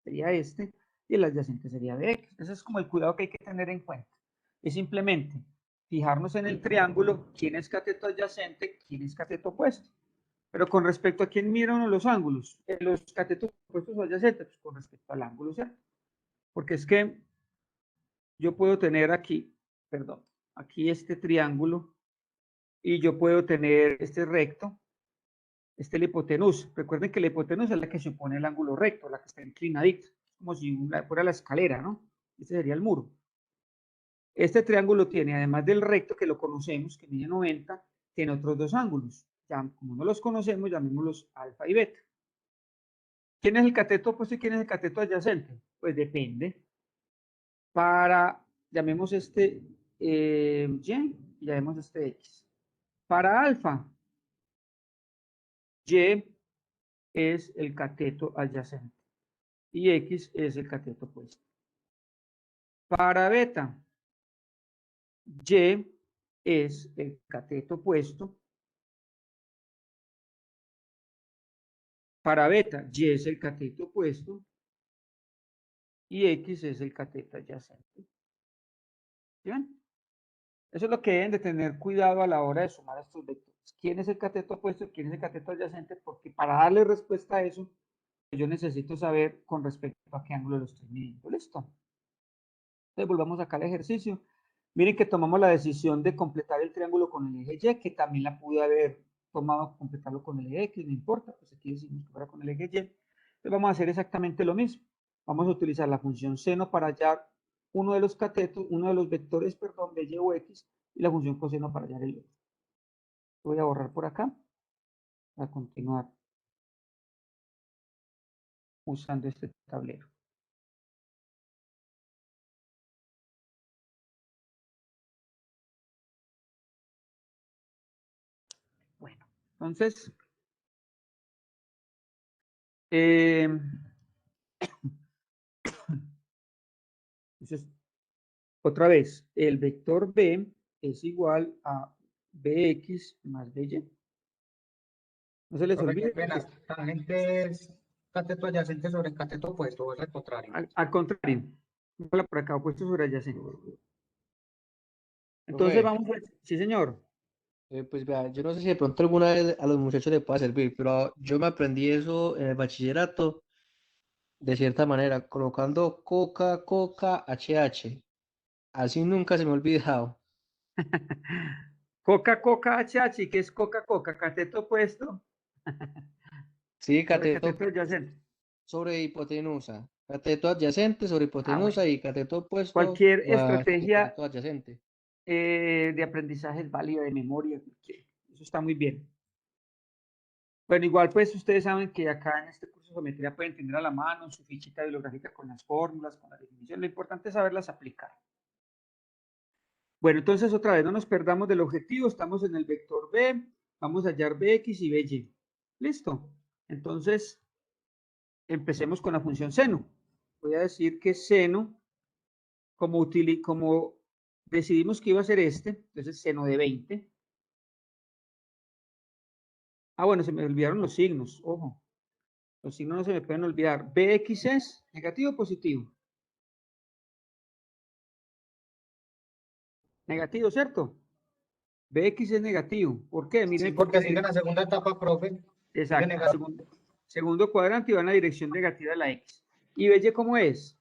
sería este, y el adyacente sería BX. Ese es como el cuidado que hay que tener en cuenta. es simplemente fijarnos en el triángulo, quién es cateto adyacente, quién es cateto opuesto. Pero con respecto a quién miran los ángulos, los catetos opuestos o adyacentes, pues con respecto al ángulo, ¿cierto? Porque es que yo puedo tener aquí, perdón, aquí este triángulo y yo puedo tener este recto, este es la hipotenusa. Recuerden que la hipotenusa es la que se opone al ángulo recto, la que está inclinadita, como si fuera la escalera, ¿no? Este sería el muro. Este triángulo tiene, además del recto que lo conocemos, que mide 90, tiene otros dos ángulos. Ya, como no los conocemos, llamémoslos alfa y beta. ¿Quién es el cateto opuesto y quién es el cateto adyacente? Pues depende. Llamemos este Y y llamemos este X. Para alfa, Y es el cateto adyacente y X es el cateto opuesto. Para beta, Y es el cateto opuesto. Para beta, Y es el cateto opuesto y X es el cateto adyacente. ¿Bien? Eso es lo que deben de tener cuidado a la hora de sumar estos vectores. ¿Quién es el cateto opuesto y quién es el cateto adyacente? Porque para darle respuesta a eso, yo necesito saber con respecto a qué ángulo lo estoy midiendo. ¿Listo? Entonces volvamos acá al ejercicio. Miren que tomamos la decisión de completar el triángulo con el eje Y, que también la pude haber tomado completarlo con el eje X, no importa, pues aquí decimos que fuera con el eje Y. Entonces vamos a hacer exactamente lo mismo. Vamos a utilizar la función seno para hallar uno de los catetos, uno de los vectores, perdón, de Y o X, y la función coseno para hallar el otro. Voy a borrar por acá para continuar usando este tablero. Bueno, entonces, entonces, otra vez, el vector B es igual a Bx más By. No se les Profe, qué olvide. pena. Tangente es cateto adyacente sobre cateto opuesto, o es al contrario. Al contrario, por acá opuesto sobre adyacente. Entonces Profe, vamos a... Sí, señor. pues vea, yo no sé si de pronto alguna vez a los muchachos les pueda servir, pero yo me aprendí eso en el bachillerato de cierta manera, colocando Coca, Coca, HH. Así nunca se me ha olvidado. Coca, Coca, HH, ¿y qué es Coca, Coca? Cateto opuesto Sí, sobre cateto cateto adyacente. sobre hipotenusa. Cateto adyacente sobre Bueno. hipotenusa y cateto opuesto Cualquier sobre estrategia cateto adyacente. de aprendizaje es válida, de memoria. Eso está muy bien. Bueno, igual pues ustedes saben que acá en este curso de geometría pueden tener a la mano su fichita bibliográfica con las fórmulas, con la definición. Lo importante es saberlas aplicar. Bueno, entonces otra vez, no nos perdamos del objetivo. Estamos en el vector B. Vamos a hallar Bx y By. ¿Listo? Entonces, empecemos con la función seno. Voy a decir que seno, como decidimos que iba a ser este, entonces seno de 20. Ah, bueno, se me olvidaron los signos, ojo. Los signos no se me pueden olvidar. Bx es negativo o positivo. Negativo, ¿cierto? Bx es negativo. ¿Por qué? Sí, Miren, porque sigue en la segunda etapa, profe. Sigue exacto, negativo. segundo cuadrante y va en la dirección negativa de la x. ¿Y By cómo es?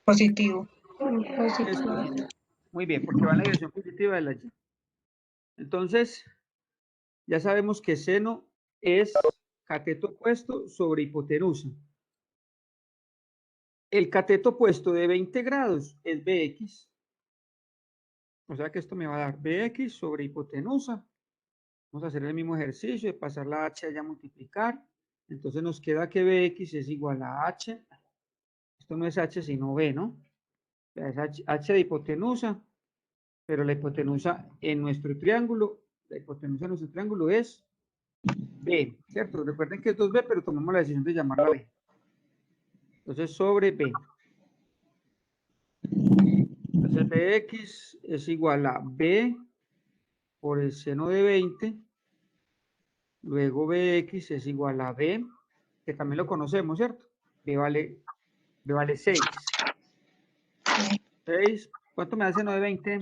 Positivo. Es positivo. Muy bien, porque va en la dirección positiva de la y. Entonces, ya sabemos que seno es cateto opuesto sobre hipotenusa. El cateto opuesto de 20 grados es Bx. O sea que esto me va a dar Bx sobre hipotenusa. Vamos a hacer el mismo ejercicio de pasar la h allá a multiplicar. Entonces nos queda que Bx es igual a h. Esto no es h sino b, ¿no? Es h de hipotenusa, pero la hipotenusa en nuestro triángulo, la hipotenusa en nuestro triángulo es b, ¿cierto? Recuerden que esto es b, pero tomamos la decisión de llamarla b. Entonces sobre b. Entonces Bx es igual a b por el seno de 20. Luego Bx es igual a b, que también lo conocemos, ¿cierto? B vale 6. 6 ¿Cuánto me da seno de 20?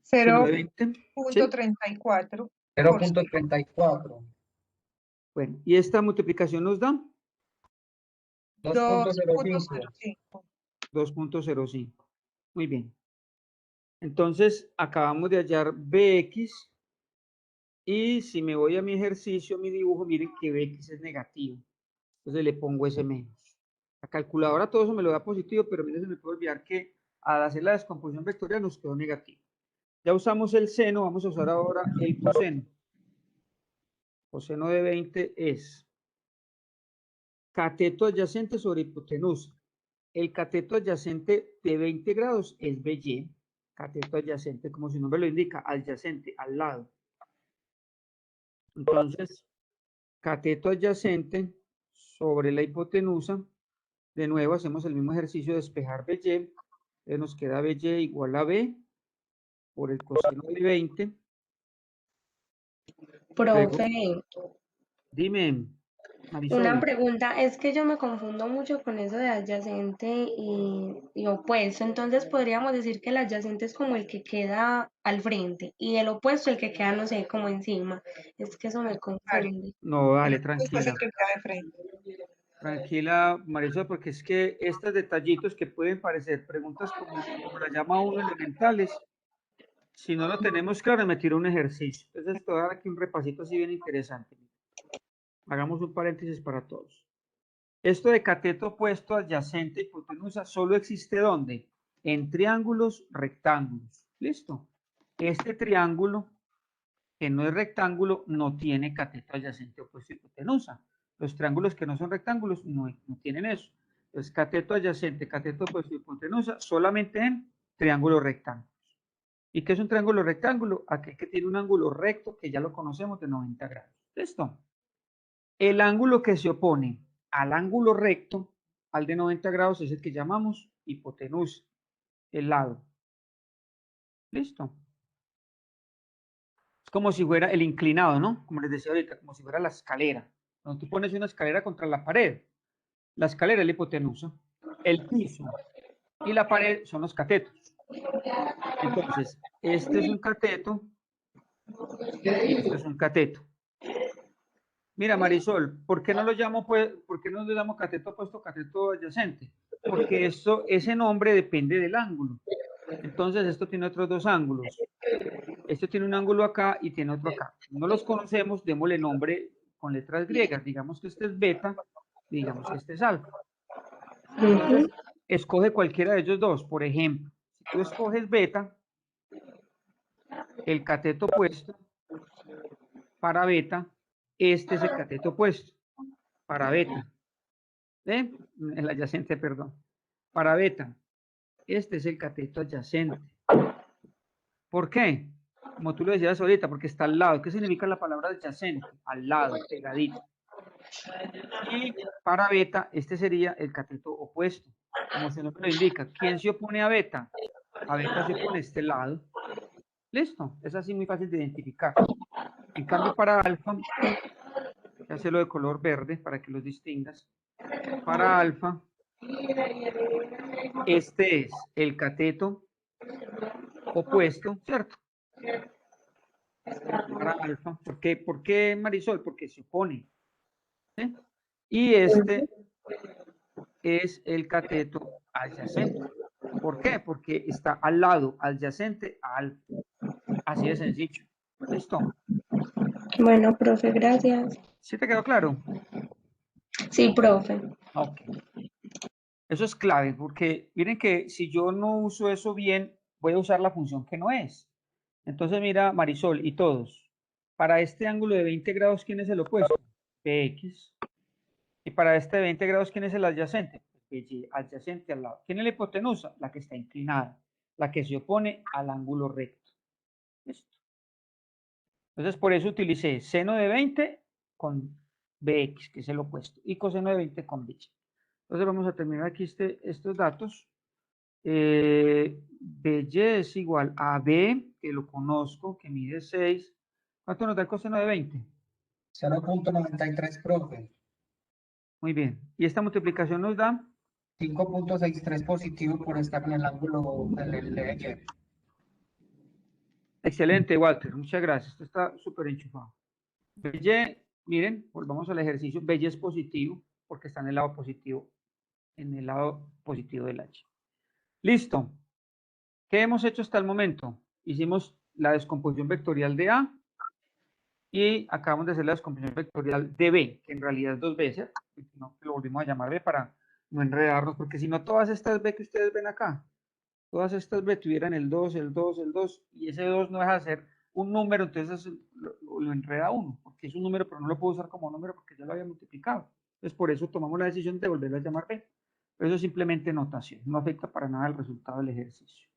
Seno de 20. ¿Sí? 0.34. 0.34. Bueno, y esta multiplicación nos da 2.05. 2.05. 2.05. Muy bien. Entonces, acabamos de hallar Bx. Y si me voy a mi ejercicio, mi dibujo, miren que Bx es negativo. Entonces le pongo ese menos. La calculadora todo eso me lo da positivo, pero miren, se me puede olvidar que al hacer la descomposición vectorial nos quedó negativo. Ya usamos el seno, vamos a usar ahora el coseno. Coseno de 20 es cateto adyacente sobre hipotenusa. El cateto adyacente de 20 grados es BY. Cateto adyacente, como su nombre lo indica, adyacente, al lado. Entonces, cateto adyacente sobre la hipotenusa. De nuevo hacemos el mismo ejercicio de despejar BY. Entonces nos queda BY igual a B por el coseno de 20. Luego, Profe, dime, una Marisol. pregunta, es que yo me confundo mucho con eso de adyacente y opuesto, entonces podríamos decir que el adyacente es como el que queda al frente y el opuesto el que queda, no sé, como encima, es que eso me confunde. No, dale, Después tranquila. el que queda de frente. Tranquila, Marisol, porque es que estos detallitos que pueden parecer preguntas como la llama uno elementales, si no lo tenemos claro, me tiro un ejercicio. Entonces, te voy a dar aquí un repasito así bien interesante. Hagamos un paréntesis para todos. Esto de cateto opuesto, adyacente, hipotenusa, solo existe ¿dónde? En triángulos rectángulos. ¿Listo? Este triángulo, que no es rectángulo, no tiene cateto adyacente opuesto, hipotenusa. Los triángulos que no son rectángulos no tienen eso. Entonces, cateto adyacente, cateto opuesto, hipotenusa, solamente en triángulos rectángulos. ¿Y qué es un triángulo rectángulo? Aquel que tiene un ángulo recto, que ya lo conocemos, de 90 grados. ¿Listo? El ángulo que se opone al ángulo recto, al de 90 grados, es el que llamamos hipotenusa, el lado. ¿Listo? Es como si fuera el inclinado, ¿no? Como les decía ahorita, como si fuera la escalera. Cuando tú pones una escalera contra la pared, la escalera es la hipotenusa, el piso y la pared son los catetos. Entonces, este es un cateto y esto es un cateto. Mira, Marisol, ¿por qué no lo llamo, pues, por qué no le llamo cateto opuesto, cateto adyacente? Porque ese nombre depende del ángulo. Entonces, esto tiene otros dos ángulos. Esto tiene un ángulo acá y tiene otro acá. No los conocemos, démosle nombre con letras griegas. Digamos que este es beta, digamos que este es alfa. Entonces, escoge cualquiera de ellos dos. Por ejemplo, si tú escoges beta, el cateto opuesto para beta, este es el cateto opuesto para beta. El adyacente, perdón. Para beta, este es el cateto adyacente. ¿Por qué? Como tú lo decías ahorita, porque está al lado. ¿Qué significa la palabra adyacente? Al lado, pegadito. Y para beta, este sería el cateto opuesto. Como su nombre lo indica. ¿Quién se opone a beta? A beta se opone este lado. Listo. Es así muy fácil de identificar. En cambio, para alfa, ya se lo de color verde para que los distingas. Para alfa, este es el cateto opuesto, ¿cierto? Para alfa. ¿Por qué Marisol? Porque se opone. ¿Sí? Y este es el cateto adyacente. ¿Por qué? Porque está al lado adyacente a alfa. Así de sencillo. ¿Listo? Bueno, profe, gracias. ¿Sí te quedó claro? Sí, profe. Ok. Eso es clave porque miren que si yo no uso eso bien, voy a usar la función que no es. Entonces mira, Marisol y todos. Para este ángulo de 20 grados, ¿quién es el opuesto? Px. Y para este de 20 grados, ¿quién es el adyacente? Y adyacente al lado. ¿Quién es la hipotenusa? La que está inclinada, la que se opone al ángulo recto. ¿Listo? Entonces, por eso utilicé seno de 20 con Bx, que es el opuesto, y coseno de 20 con Bx. Entonces, vamos a terminar aquí estos datos. By es igual a B, que lo conozco, que mide 6. ¿Cuánto nos da el coseno de 20? 0.93, profe. Muy bien. Y esta multiplicación nos da 5.63 positivo por estar en el ángulo del eje Y. excelente, Walter. Muchas gracias. Esto está súper enchufado. BY, miren, volvamos al ejercicio. BY es positivo porque está en el lado positivo del H. Listo. ¿Qué hemos hecho hasta el momento? Hicimos la descomposición vectorial de A y acabamos de hacer la descomposición vectorial de B, que en realidad es 2B, ¿cierto? No, lo volvimos a llamar B para no enredarnos, porque si no todas estas B que ustedes ven acá, todas estas B tuvieran el 2, el 2, el 2, y ese 2 no deja de ser un número, entonces lo enreda uno, porque es un número, pero no lo puedo usar como número porque ya lo había multiplicado. Entonces por eso tomamos la decisión de volverlo a llamar B. Pero eso es simplemente notación, no afecta para nada el resultado del ejercicio.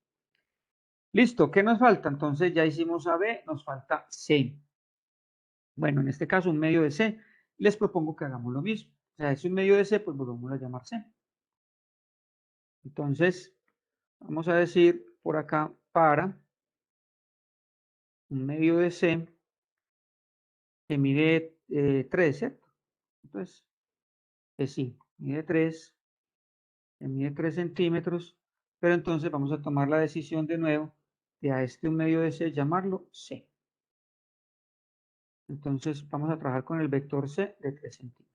Listo, ¿qué nos falta? Entonces ya hicimos A, B, nos falta C. Bueno, en este caso un medio de C. Les propongo que hagamos lo mismo. O sea, es un medio de C, pues volvamos a llamar C. Entonces, vamos a decir por acá para un medio de C que mide 3, ¿cierto? Entonces, sí, mide 3, que mide 3 centímetros, pero entonces vamos a tomar la decisión de nuevo de a este un medio de C llamarlo C. Entonces, vamos a trabajar con el vector C de 3 centímetros.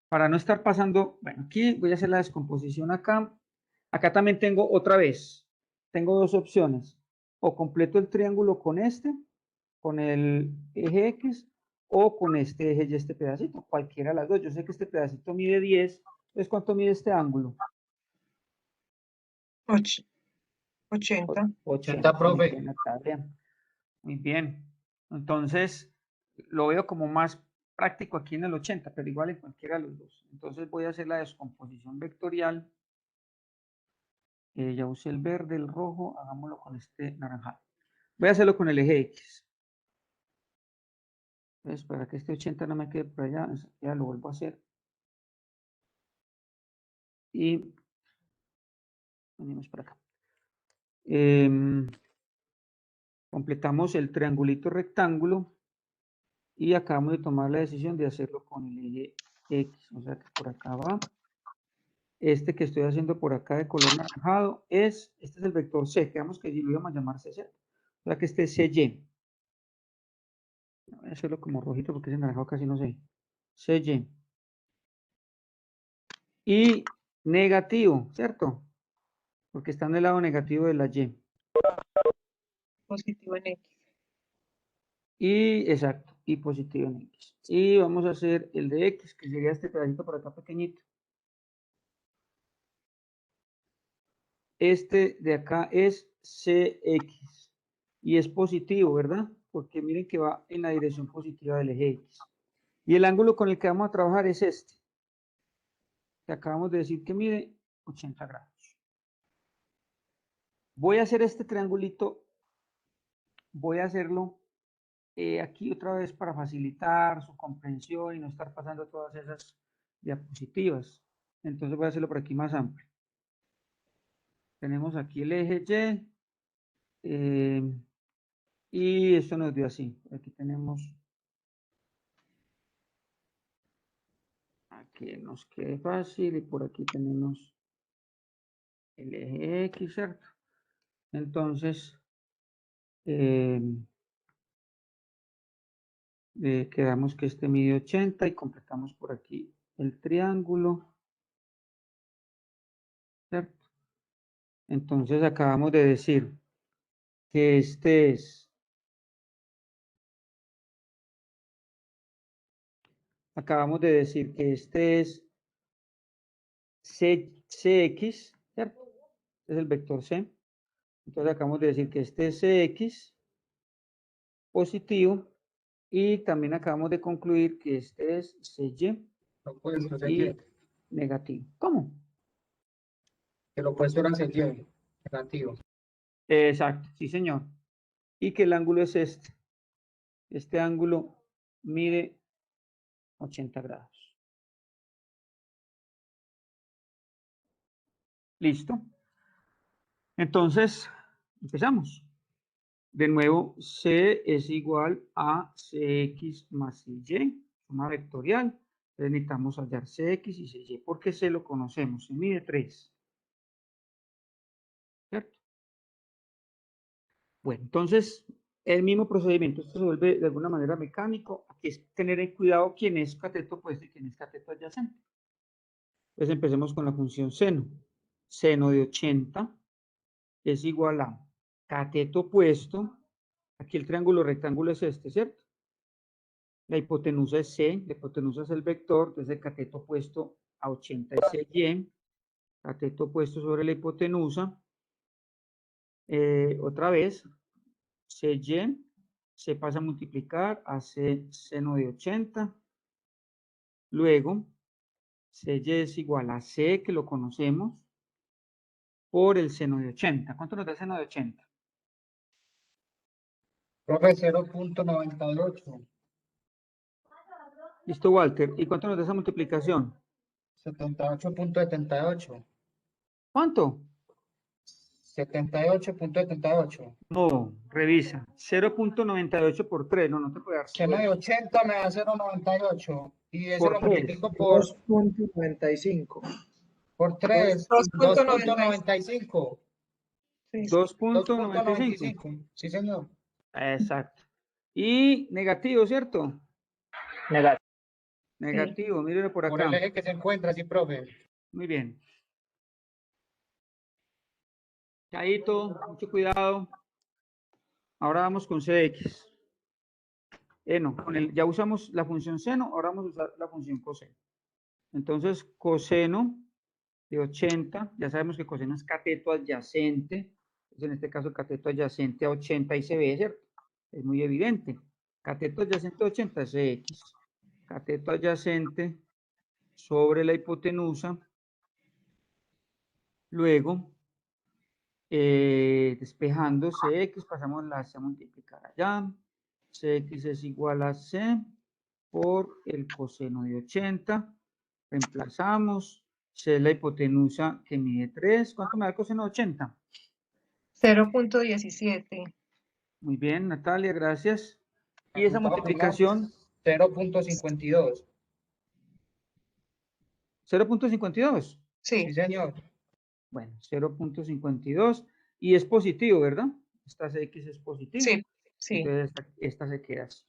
Para no estar pasando, bueno, aquí voy a hacer la descomposición acá. Acá también tengo otra vez, tengo dos opciones. O completo el triángulo con este, con el eje X, o con este eje y este pedacito, cualquiera de las dos. Yo sé que este pedacito mide 10, entonces ¿cuánto mide este ángulo? 80. 80, Muy profe. bien, Natalia. Muy bien. Entonces, lo veo como más práctico aquí en el 80, pero igual en cualquiera de los dos. Entonces voy a hacer la descomposición vectorial. Ya usé el verde, el rojo, hagámoslo con este naranjado. Voy a hacerlo con el eje X. Entonces, para que este 80 no me quede por allá, ya lo vuelvo a hacer. Y venimos para acá. Completamos el triangulito rectángulo y acabamos de tomar la decisión de hacerlo con el eje X. O sea que por acá va. Este que estoy haciendo por acá de color naranjado este es el vector C. Quedamos que lo íbamos a llamar C, ¿cierto? O sea que este es CY. Voy a hacerlo como rojito porque ese naranjado casi no se ve. CY. Y negativo, ¿cierto? Porque está en el lado negativo de la Y. Positivo en X. Y, exacto, y positivo en X. Y vamos a hacer el de X, que sería este pedacito por acá pequeñito. Este de acá es CX. Y es positivo, ¿verdad? Porque miren que va en la dirección positiva del eje X. Y el ángulo con el que vamos a trabajar es este. Que acabamos de decir que mide 80 grados. Voy a hacer este triangulito. Voy a hacerlo aquí otra vez para facilitar su comprensión y no estar pasando todas esas diapositivas. Entonces voy a hacerlo por aquí más amplio. Tenemos aquí el eje Y y esto nos dio así. Aquí tenemos, aquí nos quede fácil y por aquí tenemos el eje X, ¿cierto? Entonces, quedamos que este mide 80 y completamos por aquí el triángulo, ¿cierto? Entonces acabamos de decir que este es, acabamos de decir que este es CX, ¿cierto? Este es el vector C. Entonces acabamos de decir que este es CX positivo y también acabamos de concluir que este es CY Lo opuesto es y Y. negativo. ¿Cómo? El opuesto era Y. Negativo. Exacto, sí señor. Y que el ángulo es este. Este ángulo mide 80 grados. Listo. Entonces, empezamos. De nuevo, C es igual a CX más CY, suma vectorial. Entonces necesitamos hallar CX y CY, porque C lo conocemos, se mide 3. ¿Cierto? Bueno, entonces, el mismo procedimiento, esto se vuelve de alguna manera mecánico. Aquí es tener en cuidado quién es cateto opuesto y quién es cateto adyacente. Entonces empecemos con la función seno. Seno de 80 es igual a cateto opuesto. Aquí el triángulo rectángulo es este, ¿cierto? La hipotenusa es C, la hipotenusa es el vector, entonces el cateto opuesto a 80 es CY, cateto opuesto sobre la hipotenusa. Otra vez, CY se pasa a multiplicar a C seno de 80. Luego, CY es igual a C, que lo conocemos, por el seno de 80. ¿Cuánto nos da el seno de 80? Profe, 0.98. Listo, Walter. ¿Y cuánto nos da esa multiplicación? 78.78. ¿Cuánto? 78.78. No, revisa. 0.98 por 3. No, no te puede dar Seno de 80 me da 0.98. Y ese por lo 3. multiplico por 2.95. 3. 2.95. 2.95. Sí. 2.95. 2.95. Sí, señor. Exacto. Y negativo, ¿cierto? Negativo. Negativo, mírenlo por Por el acá. eje que se encuentra, sí, profe. Muy bien. Caíto, mucho cuidado. Ahora vamos con CX. No, ya usamos la función seno, ahora vamos a usar la función coseno. Entonces, coseno de 80, ya sabemos que coseno es cateto adyacente. Entonces, en este caso, cateto adyacente a 80 y se ve, ¿cierto? Es muy evidente. Cateto adyacente a 80 es X. Cateto adyacente sobre la hipotenusa. Luego, despejando Cx, pasamos la C a multiplicar allá. Cx es igual a C por el coseno de 80. Reemplazamos. C es la hipotenusa que mide 3. ¿Cuánto me da el coseno de 80? 0.17. Muy bien, Natalia, gracias. Y esa Resultado final, multiplicación, 0.52. 0.52. Sí, Sí, señor. Bueno, 0.52. Y es positivo, ¿verdad? Esta X es positivo. sí, sí. Entonces, esta se queda así.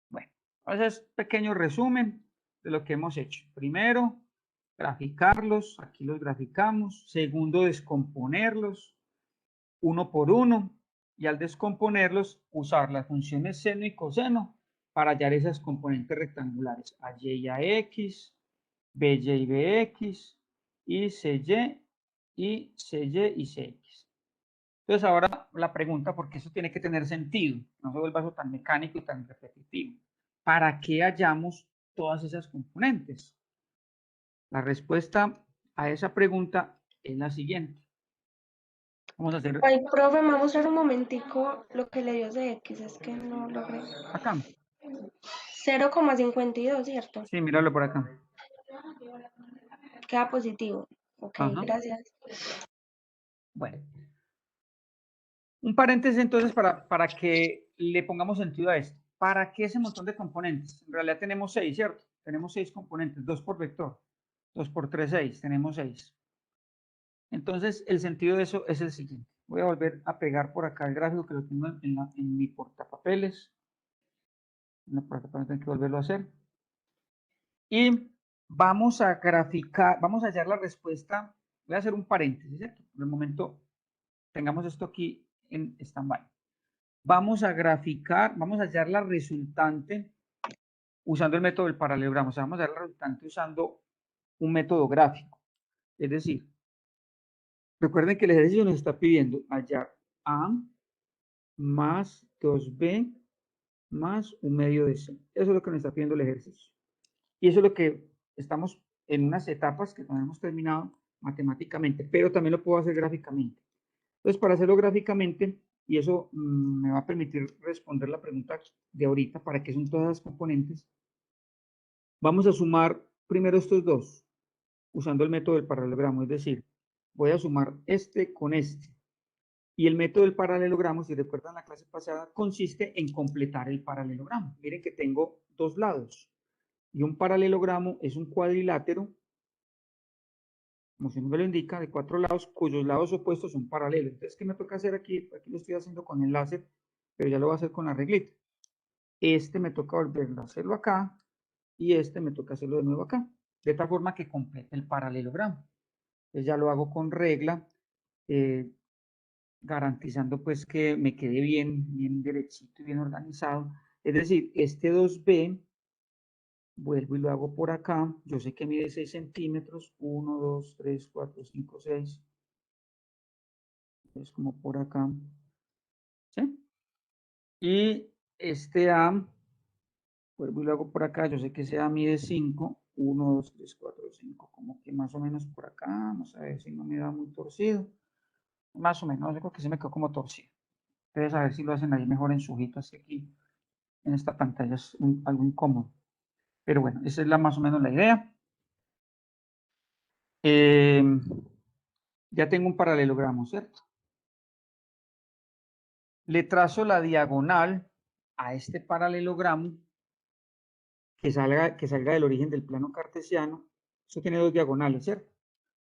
Bueno, entonces, pequeño resumen de lo que hemos hecho. Primero, graficarlos. Aquí los graficamos. Segundo, descomponerlos uno por uno. Y al descomponerlos, usar las funciones seno y coseno para hallar esas componentes rectangulares. AY y AX, BY y BX, y CY y CY y CX. Entonces ahora la pregunta, porque eso tiene que tener sentido, no se vuelva eso tan mecánico y tan repetitivo. ¿Para qué hallamos todas esas componentes? La respuesta a esa pregunta es la siguiente. Vamos a hacer Ay, profe, me va a mostrar un momentico lo que le dio de X, es que no logré. acá. 0,52, ¿cierto? Sí, míralo por acá. Queda positivo. Ok, Ajá. gracias. Bueno. Un paréntesis entonces para que le pongamos sentido a esto. ¿Para qué ese montón de componentes? En realidad tenemos 6, ¿cierto? Tenemos 6 componentes, 2 por vector. 2 por 3, 6. Tenemos 6. Entonces, el sentido de eso es el siguiente. Voy a volver a pegar por acá el gráfico que lo tengo en mi portapapeles. En el portapapeles tengo que volverlo a hacer. Y vamos a graficar, vamos a hallar la respuesta. Voy a hacer un paréntesis, ¿cierto? Por el momento, tengamos esto aquí en stand-by. Vamos a graficar, vamos a hallar la resultante usando el método del paralelogramo. O sea, vamos a hallar la resultante usando un método gráfico. Es decir, recuerden que el ejercicio nos está pidiendo hallar A más 2B más un medio de C. Eso es lo que nos está pidiendo el ejercicio. Y eso es lo que estamos en unas etapas que no hemos terminado matemáticamente, pero también lo puedo hacer gráficamente. Entonces, para hacerlo gráficamente, y eso me va a permitir responder la pregunta de ahorita, ¿para qué son todas las componentes? Vamos a sumar primero estos dos, usando el método del paralelogramo, es decir, voy a sumar este con este. Y el método del paralelogramo, si recuerdan la clase pasada, consiste en completar el paralelogramo. Miren que tengo dos lados. Y un paralelogramo es un cuadrilátero, como su nombre lo indica, de 4 lados, cuyos lados opuestos son paralelos. Entonces, ¿qué me toca hacer aquí? Aquí lo estoy haciendo con el láser, pero ya lo voy a hacer con la reglita. Este me toca volverlo a hacerlo acá, y este me toca hacerlo de nuevo acá, de tal forma que complete el paralelogramo. Entonces ya lo hago con regla, garantizando pues que me quede bien derechito y bien organizado. Es decir, este 2B, vuelvo y lo hago por acá. Yo sé que mide 6 centímetros. 1, 2, 3, 4, 5, 6. Es como por acá. ¿Sí? Y este A, vuelvo y lo hago por acá. Yo sé que ese A mide 5. 1, 2, 3, 4, 5. Como que más o menos por acá. Vamos a ver si no me da muy torcido. Más o menos, yo creo que se me quedó como torcido. Entonces, a ver si lo hacen ahí mejor en su hojita. Así aquí en esta pantalla es algo incómodo. Pero bueno, esa es más o menos la idea. Ya tengo un paralelogramo, ¿cierto? Le trazo la diagonal a este paralelogramo que salga del origen del plano cartesiano. Eso tiene dos diagonales, ¿cierto?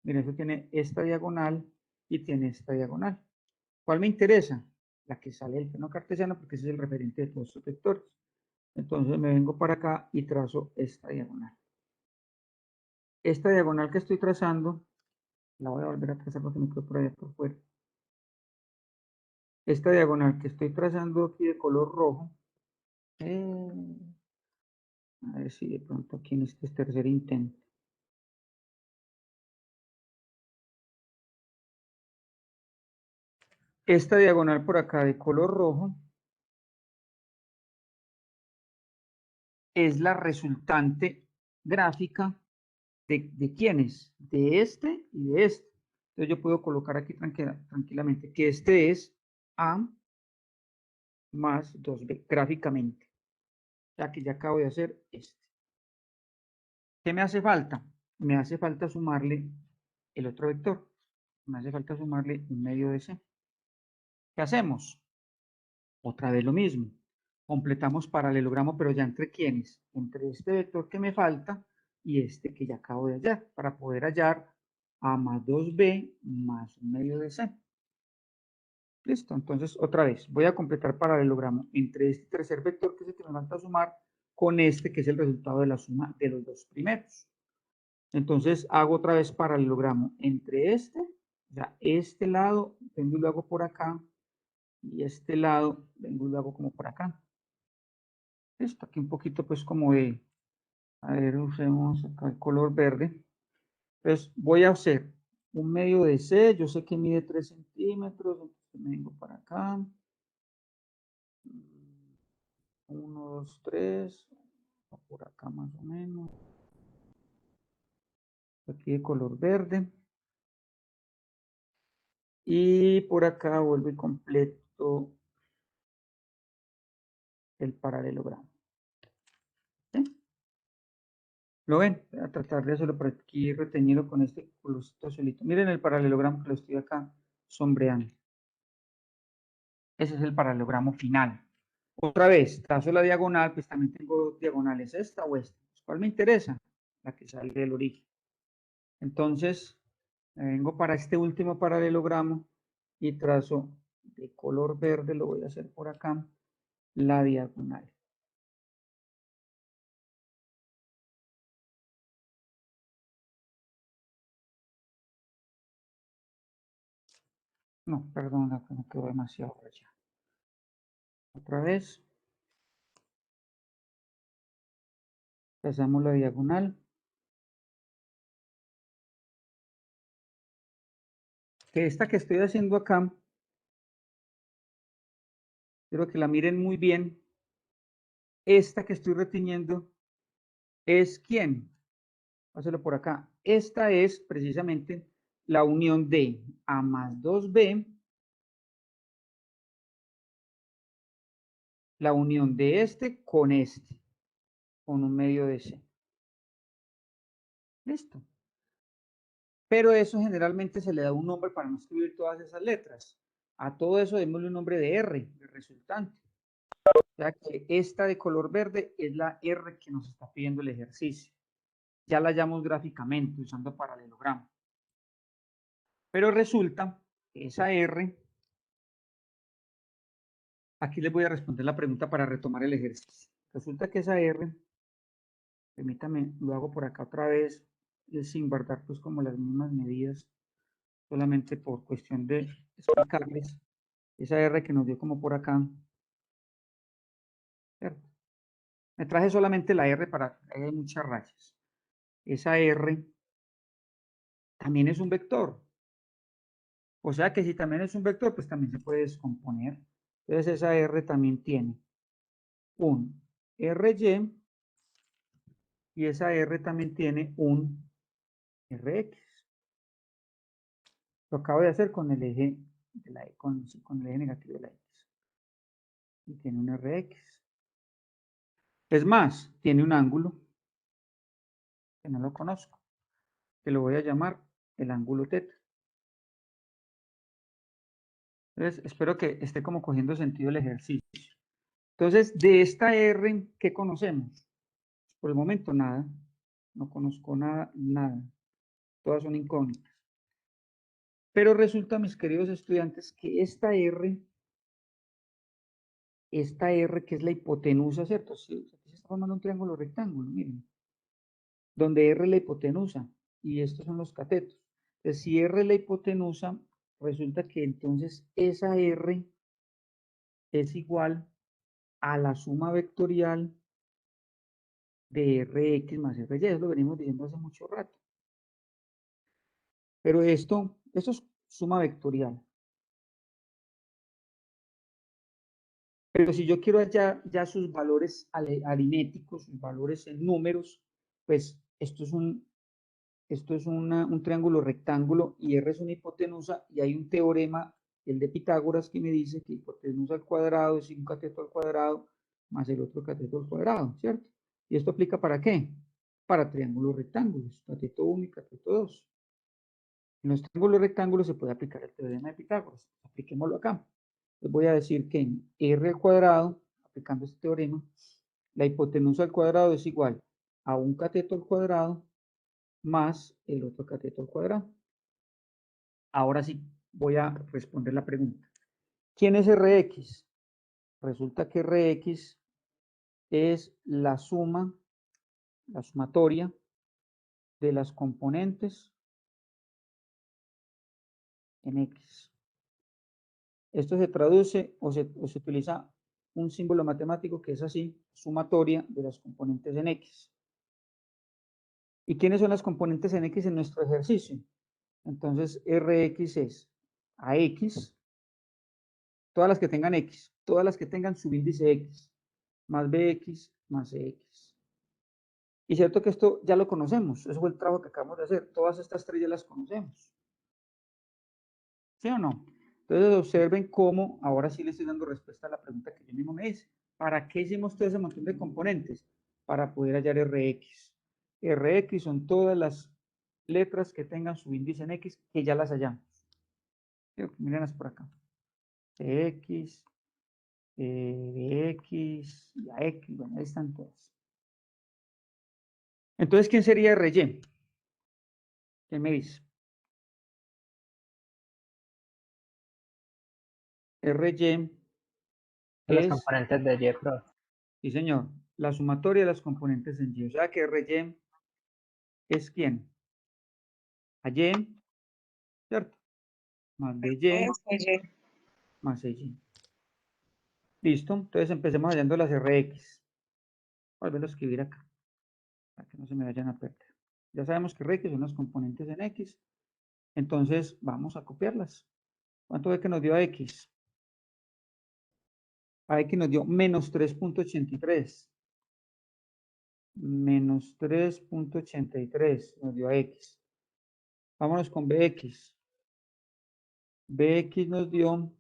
Miren, eso tiene esta diagonal y tiene esta diagonal. ¿Cuál me interesa? La que sale del plano cartesiano, porque ese es el referente de todos estos vectores. Entonces me vengo para acá y trazo esta diagonal. Esta diagonal que estoy trazando, la voy a volver a trazar porque me quedo por allá por fuera. Esta diagonal que estoy trazando aquí de color rojo, a ver si de pronto aquí en este tercer intento. Esta diagonal por acá de color rojo es la resultante gráfica de quiénes, de este y de este. Entonces yo puedo colocar aquí tranquilamente que este es A más 2B gráficamente. Ya que ya acabo de hacer este. ¿Qué me hace falta? Me hace falta sumarle el otro vector. Me hace falta sumarle un medio de C. ¿Qué hacemos? Otra vez lo mismo. Completamos paralelogramo, pero ya entre quiénes? Entre este vector que me falta y este que ya acabo de hallar, para poder hallar A más 2B más un medio de C. Listo, entonces otra vez voy a completar paralelogramo entre este tercer vector que es el que me falta sumar con este que es el resultado de la suma de los dos primeros. Entonces hago otra vez paralelogramo entre este, ya este lado, vengo y lo hago por acá, y este lado, vengo y lo hago como por acá. Esto aquí un poquito pues como de, a ver, usemos acá el color verde. Entonces voy a hacer un medio de C, yo sé que mide 3 centímetros, entonces me vengo para acá. 1, 2, 3, por acá más o menos. Aquí de color verde. Y por acá vuelvo y completo el paralelogramo. ¿Sí? ¿Lo ven? Voy a tratar de hacerlo por aquí retenido con este colorcito solito. Miren el paralelogramo que lo estoy acá sombreando. Ese es el paralelogramo final. Otra vez, trazo la diagonal, pues también tengo diagonales, esta o esta. ¿Cuál me interesa? La que sale del origen. Entonces, vengo para este último paralelogramo y trazo de color verde, lo voy a hacer por acá, la diagonal. No, perdón, acá me quedó demasiado allá. Otra vez. Trazamos la diagonal. Que esta que estoy haciendo acá, quiero que la miren muy bien. Esta que estoy reteniendo es ¿quién? Hacerlo por acá. Esta es precisamente la unión de A más 2B, la unión de este, con un medio de C. Listo. Pero eso generalmente se le da un nombre para no escribir todas esas letras. A todo eso démosle un nombre de R, de resultante. O sea que esta de color verde es la R que nos está pidiendo el ejercicio. Ya la hallamos gráficamente usando paralelogramo. Pero resulta que esa R, aquí les voy a responder la pregunta para retomar el ejercicio. Resulta que esa R, permítame, lo hago por acá otra vez, sin guardar pues como las mismas medidas, solamente por cuestión de explicarles. Esa R que nos dio como por acá, ¿cierto? Me traje solamente la R para que haya muchas rayas. Esa R también es un vector. O sea que si también es un vector, pues también se puede descomponer. Entonces esa R también tiene un RY y esa R también tiene un RX. Lo acabo de hacer con el eje, de la, con el eje negativo de la X. Y tiene un RX. Es más, tiene un ángulo que no lo conozco, que lo voy a llamar el ángulo θ. Entonces, espero que esté como cogiendo sentido el ejercicio. Entonces, de esta R, ¿qué conocemos? Por el momento, nada. No conozco nada, nada. Todas son incógnitas. Pero resulta, mis queridos estudiantes, que esta R que es la hipotenusa, ¿cierto? Sí, aquí se está formando un triángulo rectángulo, miren. Donde R es la hipotenusa y estos son los catetos. Entonces, si R es la hipotenusa, resulta que entonces esa R es igual a la suma vectorial de Rx más Ry. Eso lo venimos diciendo hace mucho rato. Pero esto es suma vectorial. Pero si yo quiero ya sus valores aritméticos, sus valores en números, pues esto es un triángulo rectángulo y R es una hipotenusa y hay un teorema, el de Pitágoras, que me dice que hipotenusa al cuadrado es un cateto al cuadrado más el otro cateto al cuadrado, ¿cierto? ¿Y esto aplica para qué? Para triángulos rectángulos, cateto 1 y cateto 2. En los triángulos rectángulos se puede aplicar el teorema de Pitágoras. Apliquémoslo acá. Les voy a decir que en R al cuadrado, aplicando este teorema, la hipotenusa al cuadrado es igual a un cateto al cuadrado más el otro cateto al cuadrado. Ahora sí, voy a responder la pregunta. ¿Quién es Rx? Resulta que Rx es la sumatoria de las componentes en X. Esto se traduce o se utiliza un símbolo matemático que es así, sumatoria de las componentes en X. ¿Y quiénes son las componentes en X en nuestro ejercicio? Entonces, Rx es AX, todas las que tengan X, todas las que tengan subíndice X, más Bx más Cx. Y cierto que esto ya lo conocemos, eso fue el trabajo que acabamos de hacer, todas estas tres ya las conocemos. ¿Sí o no? Entonces observen cómo, ahora sí le estoy dando respuesta a la pregunta que yo mismo me hice. ¿Para qué hicimos todo ese montón de componentes? Para poder hallar Rx. Rx son todas las letras que tengan su índice en X, que ya las hallamos. Mírenlas por acá. Cx, Bx, y Ax, bueno, ahí están todas. Entonces, ¿quién sería Ry? ¿Quién me dice? Ry Las es, componentes de Y, profe. sí señor, la sumatoria de las componentes en Y. O sea que Ry es ¿quién? AY, ¿cierto? Más BY más CY. Listo, entonces empecemos hallando las Rx. Voy a volver a escribir acá, para que no se me vayan a perder. Ya sabemos que Rx son las componentes en X, entonces vamos a copiarlas. ¿Cuánto ve que nos dio a X? A X nos dio menos 3.83. Menos 3.83 nos dio a X. Vámonos con Bx. Bx nos dio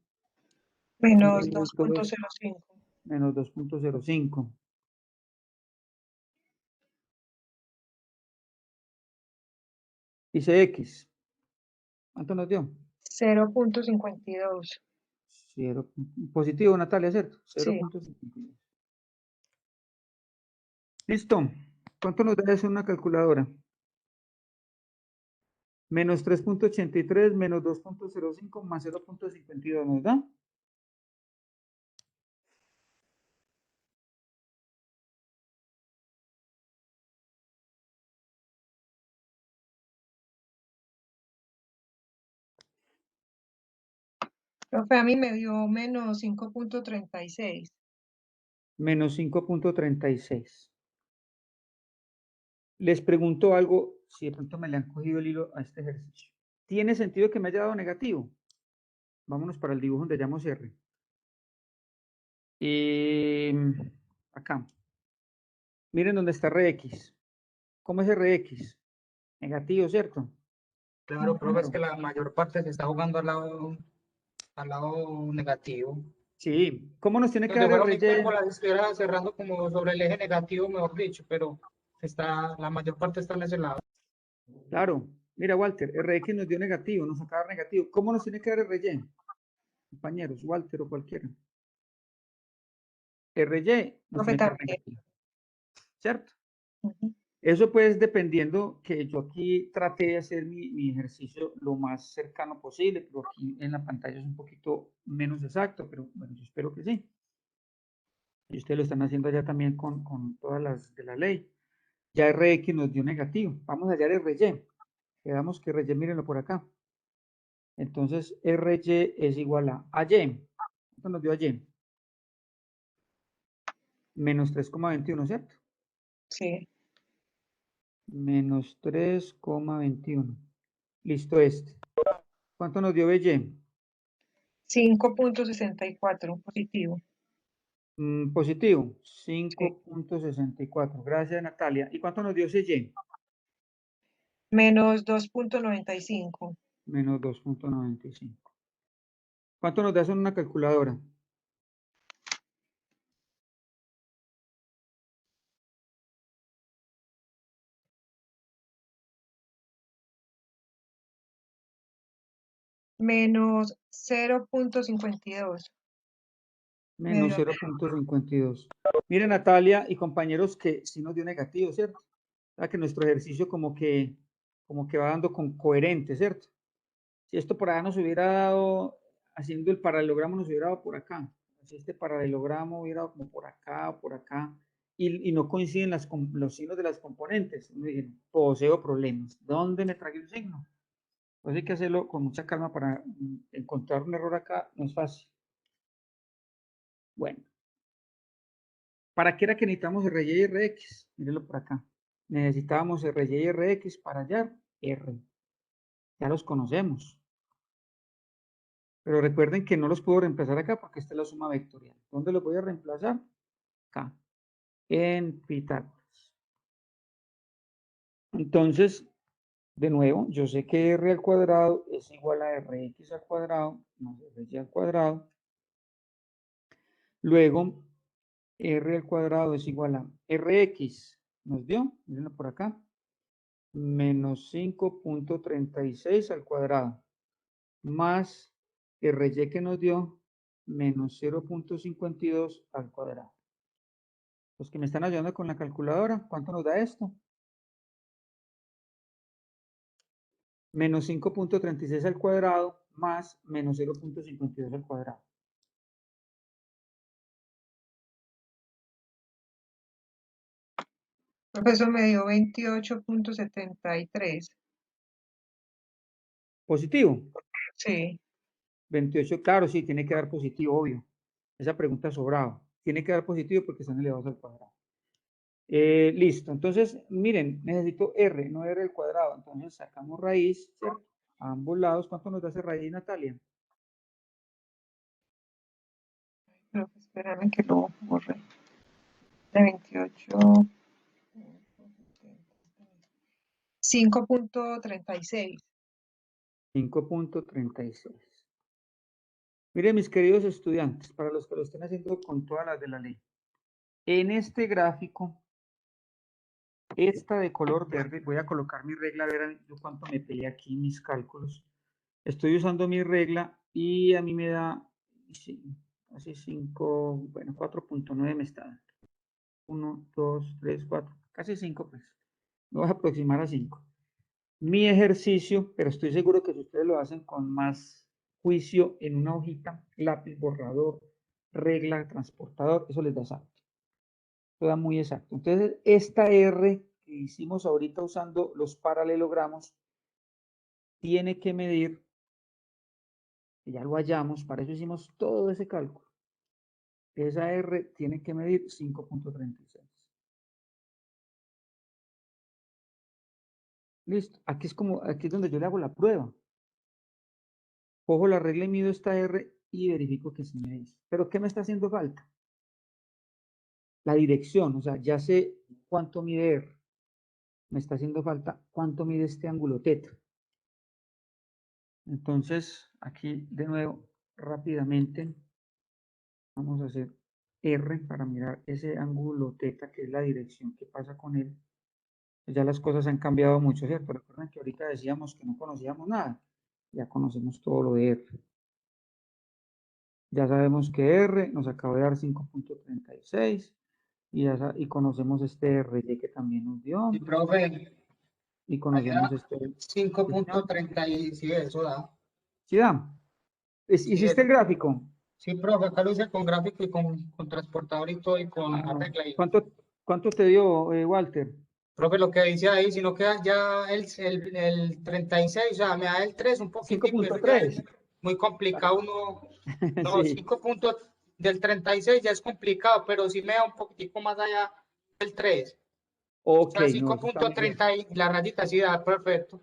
menos 2.05. menos 2.05. Dice X. ¿Cuánto nos dio? 0.52. Positivo, Natalia, ¿cierto? Sí. 0.52. Listo. ¿Cuánto nos da eso en una calculadora? Menos 3.83 menos 2.05 más 0.52 ¿nos da? Profe, a mí me dio menos 5.36. Menos 5.36. Les pregunto algo, si de pronto me le han cogido el hilo a este ejercicio. ¿Tiene sentido que me haya dado negativo? Vámonos para el dibujo donde hallamos R. Acá. Miren dónde está Rx. ¿Cómo es Rx? Negativo, ¿cierto? Claro, profe, es que la mayor parte se está jugando al lado negativo. Sí. ¿Cómo nos tiene que Donde dar fuera una RY? hipérbola estuviera cerrando como sobre el eje negativo, mejor dicho, pero la mayor parte está en ese lado. Claro. Mira, Walter, Rx nos dio negativo, nos acaba de dar negativo. ¿Cómo nos tiene que dar RY? Compañeros, Walter o cualquiera. RY nos Profe, tiene que dar también. negativo. ¿Cierto? Ujú. Eso pues dependiendo que yo aquí traté de hacer mi ejercicio lo más cercano posible, pero aquí en la pantalla es un poquito menos exacto, pero bueno, yo espero que sí. Y ustedes lo están haciendo allá también con todas las de la ley. Ya Rx nos dio negativo. Vamos a hallar RY. Quedamos que RY, mírenlo por acá. Entonces RY es igual a Y. ¿Cuánto nos dio Y? Menos 3,21, ¿cierto? Sí. Menos 3,21. Listo este. ¿Cuánto nos dio BY? 5.64, positivo. Positivo, Sí. 5.64. Gracias, Natalia. ¿Y cuánto nos dio CY? Menos 2.95. Menos 2.95. ¿Cuánto nos da eso en una calculadora? Menos 0.52. Menos 0.52. Miren, Natalia y compañeros, que sí nos dio negativo, ¿cierto? O sea, que nuestro ejercicio como que va dando con coherente, ¿cierto? Si esto por allá nos hubiera dado, haciendo el paralelogramo nos hubiera dado por acá. Si este paralelogramo hubiera dado como por acá o por acá, y no coinciden los signos de las componentes, uno dice, poseo problemas. ¿Dónde me tragué un signo? Pues hay que hacerlo con mucha calma para encontrar un error acá, no es fácil. Bueno, ¿para qué era que necesitamos RY y RX? Mírenlo por acá. Necesitábamos RY y RX para hallar R. Ya los conocemos. Pero recuerden que no los puedo reemplazar acá porque esta es la suma vectorial. ¿Dónde los voy a reemplazar? Acá, en Pitágoras. Entonces, de nuevo, yo sé que R al cuadrado es igual a RX al cuadrado más RY al cuadrado. Luego, R al cuadrado es igual a RX, nos dio, mirenlo por acá, menos 5.36 al cuadrado, más RY que nos dio, menos 0.52 al cuadrado. Los que me están ayudando con la calculadora, ¿cuánto nos da esto? Menos 5.36 al cuadrado más menos 0.52 al cuadrado. Profesor, me dio 28.73. ¿Positivo? Sí. 28, claro, sí, tiene que dar positivo, obvio. Esa pregunta sobraba. Tiene que dar positivo porque están elevados al cuadrado. Listo, entonces, miren, necesito R, no R al cuadrado. Entonces sacamos raíz, ¿cierto? A ambos lados, ¿cuánto nos da esa raíz, Natalia? Profe, espérame que lo borré. De 28. 5.36. 5.36. Miren, mis queridos estudiantes, para los que lo estén haciendo con todas las de la ley. En este gráfico, esta de color verde, voy a colocar mi regla, verán yo cuánto me peleé aquí en mis cálculos. Estoy usando mi regla y a mí me da casi 5, bueno, 4.9 me está dando. 1, 2, 3, 4, casi 5, pues. Me voy a aproximar a 5. Mi ejercicio, pero estoy seguro que si ustedes lo hacen con más juicio en una hojita, lápiz, borrador, regla, transportador, eso les da exacto. Eso da muy exacto. Entonces, esta R que hicimos ahorita usando los paralelogramos, tiene que medir, que ya lo hallamos, para eso hicimos todo ese cálculo. Esa R tiene que medir 5.36. Listo. Aquí es donde yo le hago la prueba. Cojo la regla y mido esta R y verifico que se me dice. Pero ¿qué me está haciendo falta? La dirección, o sea, ya sé cuánto mide R. Me está haciendo falta cuánto mide este ángulo θ. Entonces, aquí de nuevo, rápidamente, vamos a hacer R para mirar ese ángulo θ, que es la dirección que pasa con él. Ya las cosas han cambiado mucho, ¿cierto? Recuerden que ahorita decíamos que no conocíamos nada. Ya conocemos todo lo de R. Ya sabemos que R nos acaba de dar 5.36 y conocemos este RY que también nos dio. Y profe, Y conocemos allá este. 5.30 y sí, eso da. ¿Sí da? Sí, ¿Hiciste el gráfico? sí, profe, acá lo hice con gráfico y con transportador y todo y con Ah, regla. Y, ¿Cuánto te dio, Walter? profe, lo que dice ahí, si no queda ya el 36, o sea, me da el 3 un poquitico, y eso ya es 5.3. muy complicado uno. No, Sí. 5 puntos del 36 ya es complicado, pero sí me da un poquitico más allá del 3. O Ok, sea, no, eso está muy bien. 5.30 y la rayita sí da perfecto.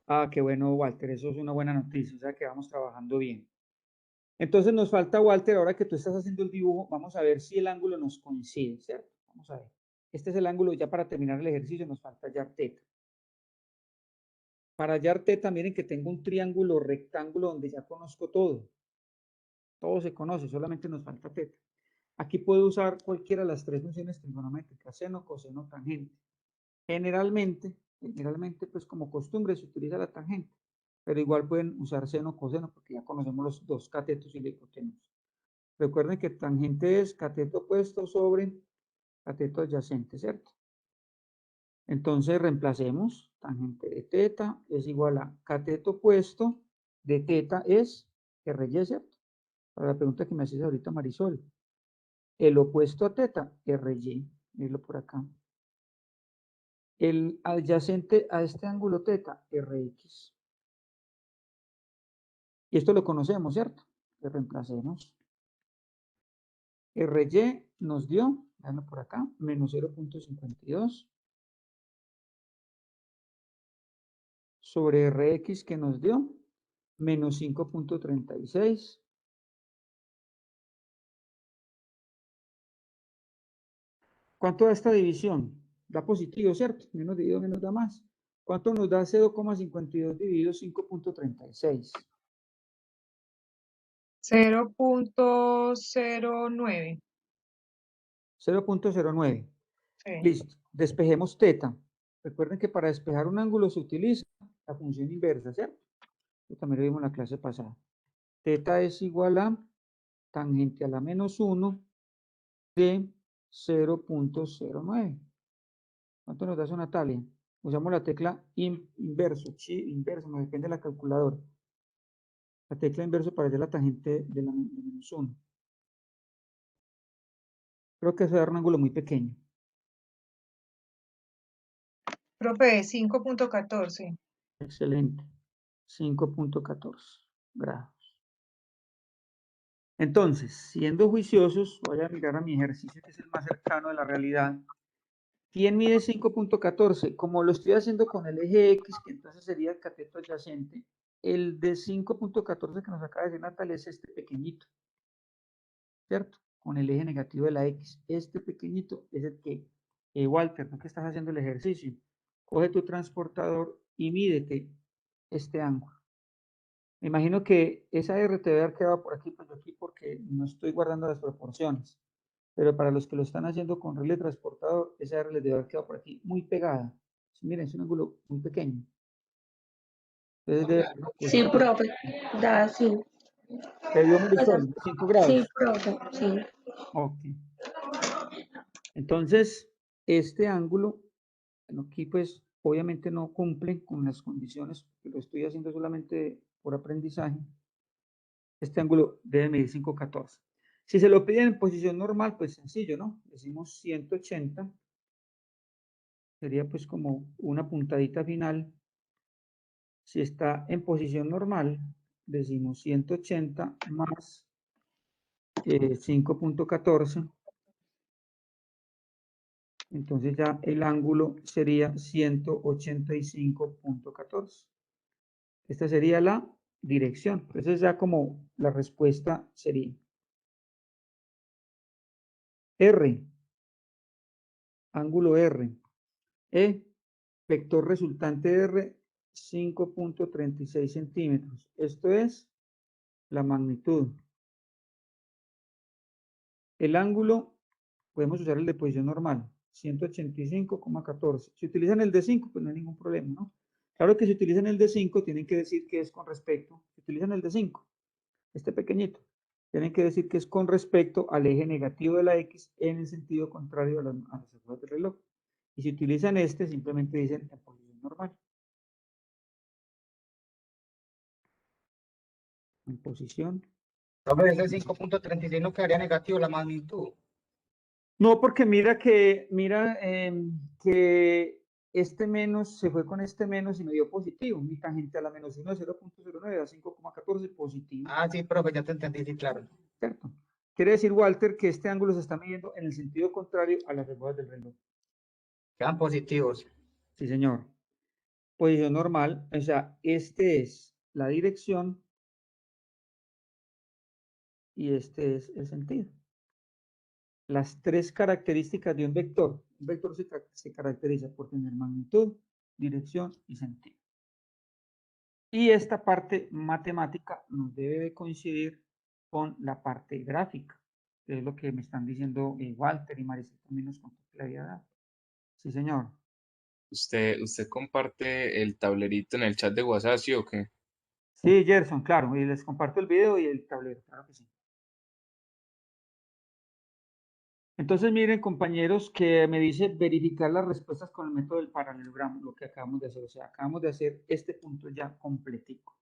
Ah, qué bueno, Walter, eso es una buena noticia, o sea que vamos trabajando bien. Entonces nos falta, Walter, ahora que tú estás haciendo el dibujo, vamos a ver si el ángulo nos coincide, ¿cierto? Vamos a ver. Este es el ángulo, ya para terminar el ejercicio nos falta hallar θ. Para hallar θ, miren que tengo un triángulo rectángulo donde ya conozco todo. Todo se conoce, solamente nos falta θ. Aquí puedo usar cualquiera de las tres funciones trigonométricas, seno, coseno, tangente. Generalmente, pues como costumbre se utiliza la tangente, pero igual pueden usar seno, coseno, porque ya conocemos los dos catetos y la hipotenusa. Recuerden que tangente es cateto opuesto sobre cateto adyacente, ¿cierto? Entonces reemplacemos, tangente de θ es igual a cateto opuesto de θ es RY, ¿cierto? Para la pregunta que me haces ahorita, Marisol. El opuesto a θ, RY, mirlo por acá. El adyacente a este ángulo θ, Rx. Y esto lo conocemos, ¿cierto? Que reemplacemos. Ry nos dio, veanlo por acá, menos 0.52 sobre Rx que nos dio, menos 5.36. ¿Cuánto da esta división? Da positivo, ¿cierto? Menos dividido, menos da más. ¿Cuánto nos da 0,52 dividido 5.36? 0.09. 0.09. Sí. Listo. Despejemos θ. Recuerden que para despejar un ángulo se utiliza la función inversa, ¿cierto? Esto también lo vimos en la clase pasada. Θ es igual a tangente a la menos 1 de 0.09. ¿Cuánto nos da eso, Natalia? Usamos la tecla inverso, chi inverso, nos depende de la calculadora. La tecla inverso para hacer la tangente de menos 1. Creo que eso da un ángulo muy pequeño. Profe, 5.14. Excelente. 5.14 grados. Entonces, siendo juiciosos, voy a mirar a mi ejercicio que es el más cercano de la realidad. ¿Quién mide 5.14? Como lo estoy haciendo con el eje X, que entonces sería el cateto adyacente, el de 5.14 que nos acaba de decir Natalia es este pequeñito, ¿cierto? Con el eje negativo de la X. Este pequeñito es el que, Walter, tú que estás haciendo el ejercicio, coge tu transportador y mídete este ángulo. Me imagino que esa R te debe haber quedado por aquí, pues yo aquí porque no estoy guardando las proporciones. Pero para los que lo están haciendo con regla de transportador, esa R les debe haber quedado por aquí muy pegada. Miren, es un ángulo muy pequeño. Entonces debe Sí, profe, da así. ¿Te dio Pues, Marisol? ¿De 5 sí, grados? profe, sí. Ok. Entonces, este ángulo, bueno, aquí pues obviamente no cumple con las condiciones, que lo estoy haciendo solamente por aprendizaje. Este ángulo debe medir 5,14. Si se lo piden en posición normal, pues sencillo, ¿no? Decimos 180. Sería pues como una puntadita final. Si está en posición normal, decimos 180 más 5,14. Entonces ya el ángulo sería 185,14. Esta sería la dirección. Entonces ya como la respuesta sería R, ángulo R, E, vector resultante R, 5,36 centímetros. Esto es la magnitud. El ángulo, podemos usar el de posición normal, 185,14. Si utilizan el de 5, pues no hay ningún problema, ¿no? Claro que si utilizan el de 5, tienen que decir que es con respecto, si utilizan el de 5, este pequeñito, tienen que decir que es con respecto al eje negativo de la X en el sentido contrario a las agujas del reloj. Y si utilizan este, simplemente dicen en posición normal. En posición. Profe, ese 5,36 no quedaría negativo la magnitud. No, porque mira que, que este menos se fue con este menos y me dio positivo. Mi tangente a la menos 1 de 0,09 da 5,14 positivo. Ah, sí, profe, ya te entendí, sí, claro. ¿Cierto? Quiere decir, Walter, que este ángulo se está midiendo en el sentido contrario a las agujas del reloj. Quedan positivos. Sí, señor. Posición normal, o sea, este es la dirección y este es el sentido. Las tres características de un vector. Un vector se caracteriza por tener magnitud, dirección y sentido. Y esta parte matemática nos debe de coincidir con la parte gráfica, que es lo que me están diciendo Walter y Marisol también nos contó que le había dado. Sí, señor. ¿Usted comparte el tablerito en el chat de WhatsApp, sí o qué? Sí, Gerson, claro. Y les comparto el video y el tablero, claro que sí. Entonces, miren, compañeros, que me dice verificar las respuestas con el método del paralelogramo, lo que acabamos de hacer. O sea, acabamos de hacer este punto ya completico.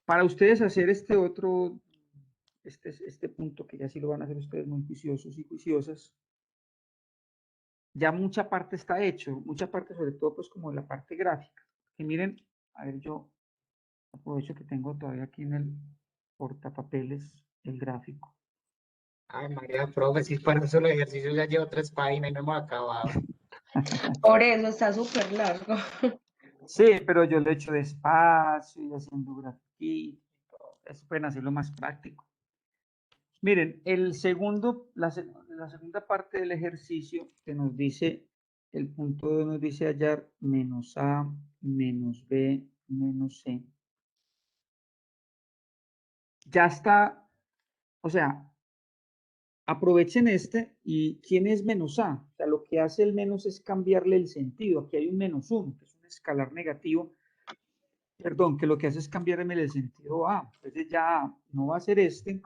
Para ustedes hacer este otro, este punto, que ya sí lo van a hacer ustedes muy juiciosos y juiciosas, ya mucha parte está hecho, mucha parte sobre todo pues como la parte gráfica. Que miren, a ver, yo aprovecho que tengo todavía aquí en el portapapeles el gráfico. Ay, María, profe, si para eso el ejercicio ya llevo 3 páginas y no hemos acabado. Por eso está súper largo. Sí, pero yo lo he hecho despacio y haciendo grafiquito. Eso pueden hacerlo más práctico. Miren, la segunda parte del ejercicio que nos dice, el punto 2 nos dice hallar menos A, menos B, menos C. Ya está, o sea, aprovechen este y ¿quién es menos A? O sea, lo que hace el menos es cambiarle el sentido. Aquí hay un menos 1, que es un escalar negativo. Perdón, que lo que hace es cambiarme el sentido A. Entonces ya no va a ser este,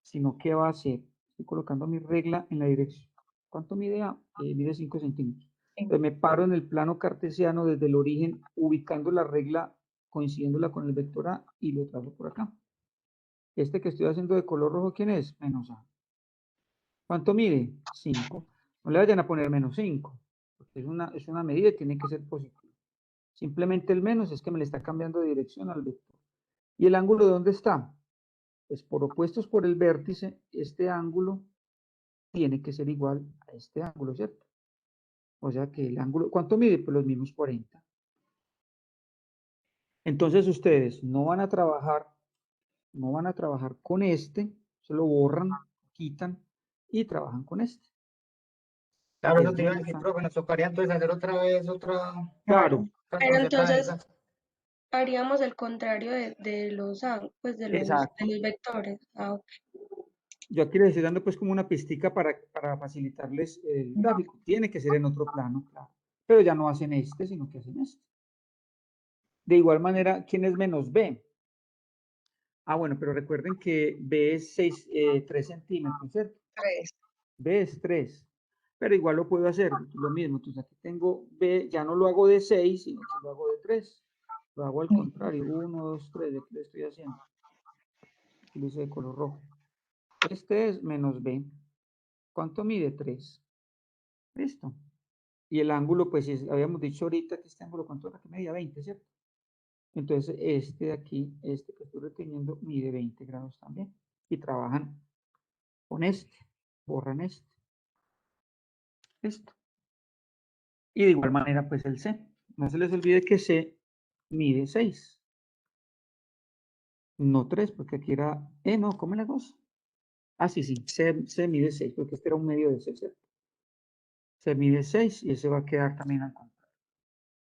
sino que va a ser, estoy colocando mi regla en la dirección. ¿Cuánto mide A? Mide 5 centímetros. Entonces me paro en el plano cartesiano desde el origen, ubicando la regla, coincidiéndola con el vector A y lo trazo por acá. Este que estoy haciendo de color rojo, ¿quién es? Menos A. ¿Cuánto mide? 5. No le vayan a poner menos 5, porque es una medida y tiene que ser positiva. Simplemente el menos es que me le está cambiando de dirección al vector. ¿Y el ángulo de dónde está? Pues por opuestos por el vértice, este ángulo tiene que ser igual a este ángulo, ¿cierto? O sea que el ángulo, ¿cuánto mide? Pues los mismos 40. Entonces ustedes no van a trabajar con este, se lo borran, quitan y trabajan con este. Claro, eso Es te iba a menos decir, A. profe, nos tocaría entonces hacer otra vez otra Claro, Pero entonces esas. haríamos el contrario de los, pues de exacto. los vectores. Ah, ok. Yo aquí les estoy dando pues como una pistica para facilitarles el gráfico. Tiene que ser en otro plano, claro. Pero ya no hacen este, sino que hacen este. De igual manera, ¿quién es menos B? Bueno, pero recuerden que B es 3 centímetros, ¿cierto? 3. B es 3. Pero igual lo puedo hacer, lo mismo. Entonces aquí tengo B, ya no lo hago de 6, sino que lo hago de 3. Lo hago al contrario, 1, 2, 3. ¿De qué lo estoy haciendo? Aquí lo hice de color rojo. Este es menos B. ¿Cuánto mide? 3. Listo. Y el ángulo, pues habíamos dicho ahorita que este ángulo, ¿cuánto era que medía? 20, ¿cierto? Entonces este de aquí, este que estoy reteniendo, mide 20 grados también. Y trabajan con este, borran este. Listo. Y de igual manera, pues el C. No se les olvide que C mide 6. No 3, porque aquí era... no, ¿cómo es la cosa? Sí, C mide 6, porque este era un medio de C, ¿cierto? C mide 6 y ese va a quedar también al contrario.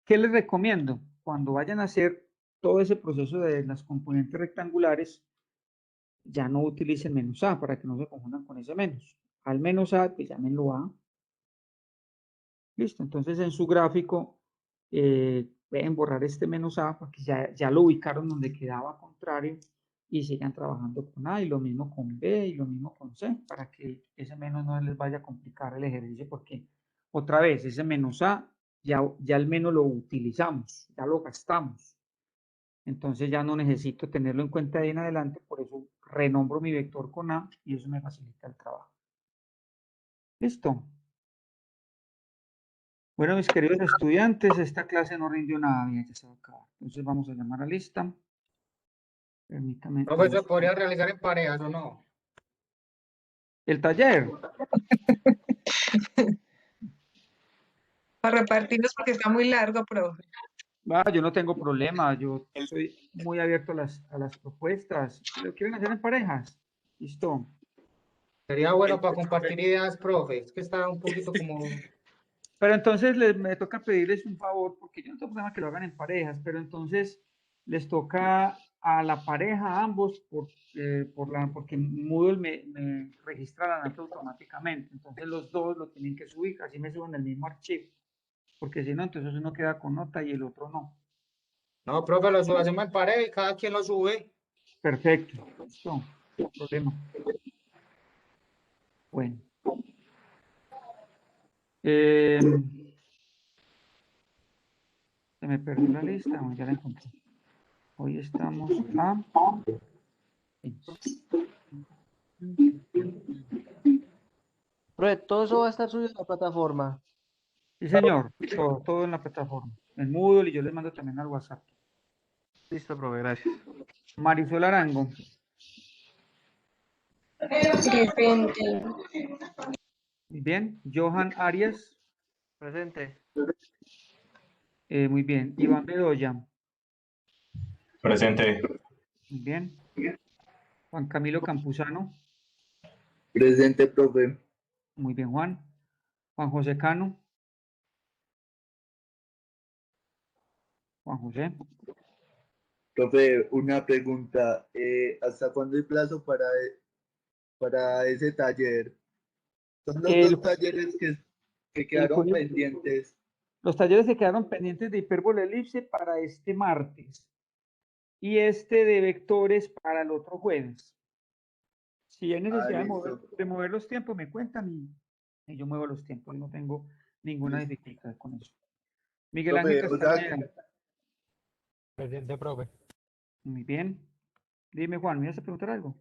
¿Qué les recomiendo? Cuando vayan a hacer todo ese proceso de las componentes rectangulares, ya no utilicen menos A para que no se confundan con ese menos. Al menos A, pues llámenlo A. Listo, entonces en su gráfico pueden borrar este menos A porque ya lo ubicaron donde quedaba contrario y sigan trabajando con A y lo mismo con B y lo mismo con C para que ese menos no les vaya a complicar el ejercicio porque otra vez ese menos A ya al menos lo utilizamos, ya lo gastamos. Entonces ya no necesito tenerlo en cuenta de ahí en adelante, por eso renombro mi vector con A y eso me facilita el trabajo. Listo. Bueno, mis queridos estudiantes, esta clase no rindió nada, ya se va a acabar. Entonces vamos a llamar a lista. Permítame. Profe, ¿se podría realizar en parejas o no? El taller. Para repartirlos porque está muy largo, profe. Yo no tengo problema, yo estoy muy abierto a las propuestas. ¿Lo quieren hacer en parejas? Listo. Sería bueno para compartir ideas, profe. Es que está un poquito como... Pero entonces me toca pedirles un favor, porque yo no tengo problema que lo hagan en parejas, pero entonces les toca a la pareja, a ambos, porque Moodle me registra la nota automáticamente. Entonces los dos lo tienen que subir, así me suben el mismo archivo. Porque si no, entonces uno queda con nota y el otro no. No, profe, lo hacemos en pareja y cada quien lo sube. Perfecto. Listo. No problema. Bueno. Se me perdió la lista, ya la encontré. Hoy estamos a... Profe, todo eso va a estar subido a la plataforma. Sí, señor. Todo en la plataforma. En Moodle y yo les mando también al WhatsApp. Listo, profe, gracias. Marisol Arango. Presente. Muy bien. Johan Arias. Presente. Muy bien. Iván Bedoya. Presente. Muy bien. Juan Camilo Campuzano. Presente, profe. Muy bien, Juan. Juan José Cano. Juan José. Profe, una pregunta. ¿Hasta cuándo hay plazo para ese taller? Son los El, dos talleres que el quedaron jueves- pendientes. los talleres se quedaron pendientes de hipérbole elipse para este martes. Y este de vectores para el otro jueves. Si hay necesidad Listo. de mover los tiempos, me cuentan y yo muevo los tiempos. No tengo ninguna dificultad con eso. Miguel Ángel Profe, o sea, Castañeda. Presente, profe. Muy bien. Dime, Juan, ¿me ibas a preguntar algo?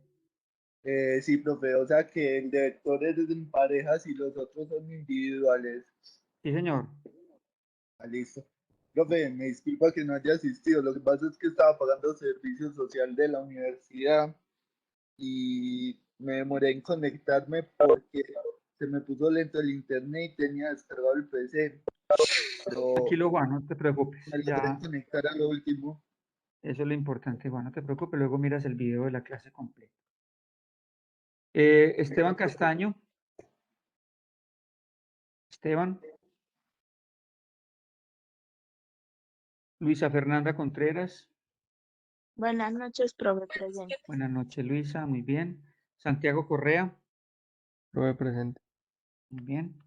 sí, profe, o sea que el de vectores es en parejas y los otros son individuales. Sí, señor. Listo. Profe, me disculpa que no haya asistido. Lo que pasa es que estaba pagando servicio social de la universidad y me demoré en conectarme porque se me puso lento el internet y tenía descargado el PC, pero Tranquilo, Juan, no te preocupes. me logré Ya, conectar a lo último. eso es lo importante, Juan, no te preocupes. Luego miras el video de la clase completa. Esteban Castaño. Esteban. Luisa Fernanda Contreras. Buenas noches, profe, presente. Buenas noches, Luisa. Muy bien. Santiago Correa. Profe, presente. Muy bien.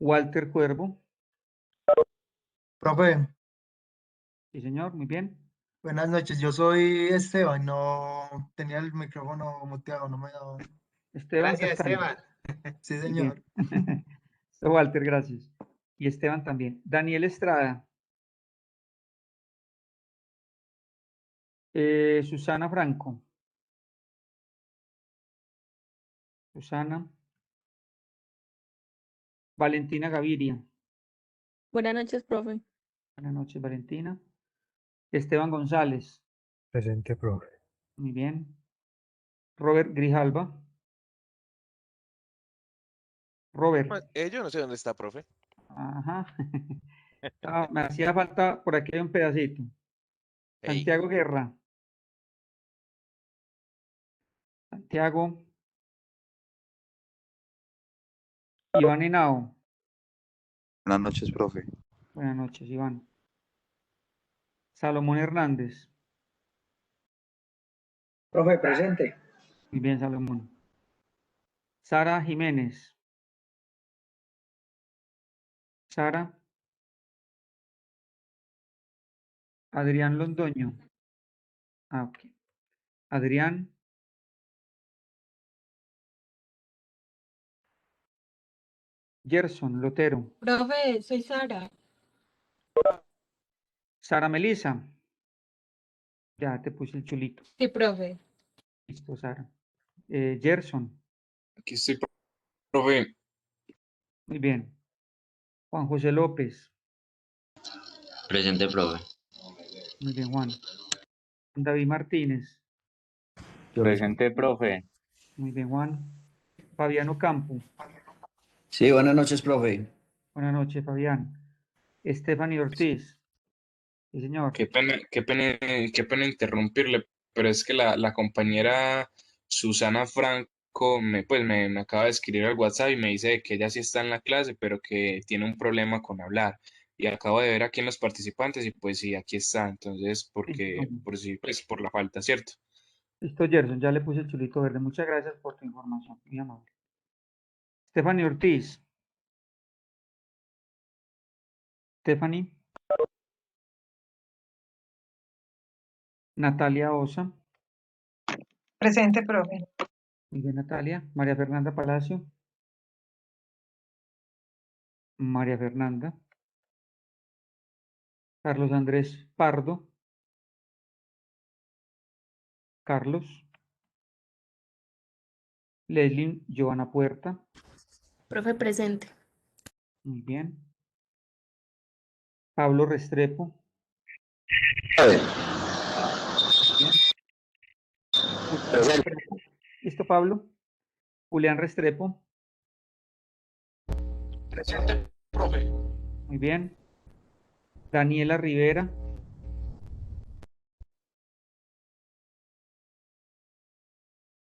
Walter Cuervo. Profe, Sí, señor. Muy bien. Buenas noches, yo soy Esteban, no tenía el micrófono muteado, no me daba. Esteban Gracias, Castaño. Esteban. Sí, Muy señor. bien. Walter, gracias. Y Esteban también. Daniel Estrada. Susana Franco. Susana. Valentina Gaviria. Buenas noches, profe. Buenas noches, Valentina. Esteban González. Presente, profe. Muy bien. Robert Grijalva. Robert. Yo no sé dónde está, profe. Ajá. Me hacía falta por aquí hay un pedacito. Ey, Santiago Guerra. Santiago. Iván Henao. Buenas noches, profe. Buenas noches, Iván. Salomón Hernández. Profe, presente. Muy bien, Salomón. Sara Jiménez. Sara. Adrián Londoño. Ah, ok. Adrián. Gerson Lotero. Profe, soy Sara. Sara Melisa. Ya te puse el chulito. Sí, profe. Listo, Sara. Gerson. Aquí estoy, profe. Muy bien. Juan José López. Presente, profe. Muy bien, Juan. David Martínez. Presente, profe. Muy bien, Juan. Fabiano Campo. Sí, buenas noches, profe. Buenas noches, Fabián. Stephanie Ortiz. Sí, señor. Qué pena interrumpirle, pero es que la compañera Susana Franco me acaba de escribir al WhatsApp y me dice que ella sí está en la clase, pero que tiene un problema con hablar. Y acabo de ver aquí en los participantes y pues sí, aquí está. Entonces, por la falta, ¿cierto? Listo, Gerson. Ya le puse el chulito verde. Muchas gracias por tu información. Muy amable. Stephanie Ortiz. Stephanie. Natalia Osa. Presente, profe. Muy bien, Natalia. María Fernanda Palacio. María Fernanda. Carlos Andrés Pardo. Carlos. Leslie Joana Puerta. Profe, presente. Muy bien. Pablo Restrepo. Bien. ¿Listo, Pablo? Julián Restrepo. presente, profe. Muy bien. Daniela Rivera.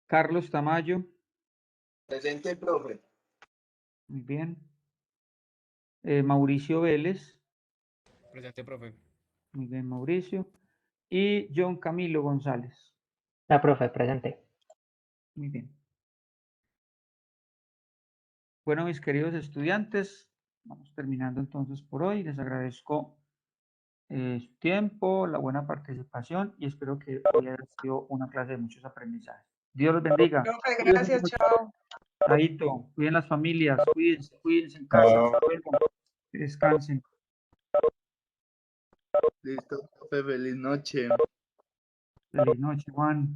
Carlos Tamayo. Presente, profe. Muy bien. Mauricio Vélez. Presente, profe. Muy bien, Mauricio. Y John Camilo González. La profe, presente. Muy bien. Bueno, mis queridos estudiantes, vamos terminando entonces por hoy. Les agradezco su tiempo, la buena participación y espero que hoy haya sido una clase de muchos aprendizajes. Dios los bendiga. Profe, Cuídense gracias, mucho. chao. Chaito, cuiden las familias, cuídense en casa. Hasta luego. Que descansen. Listo, profe, feliz noche. Feliz noche, Juan.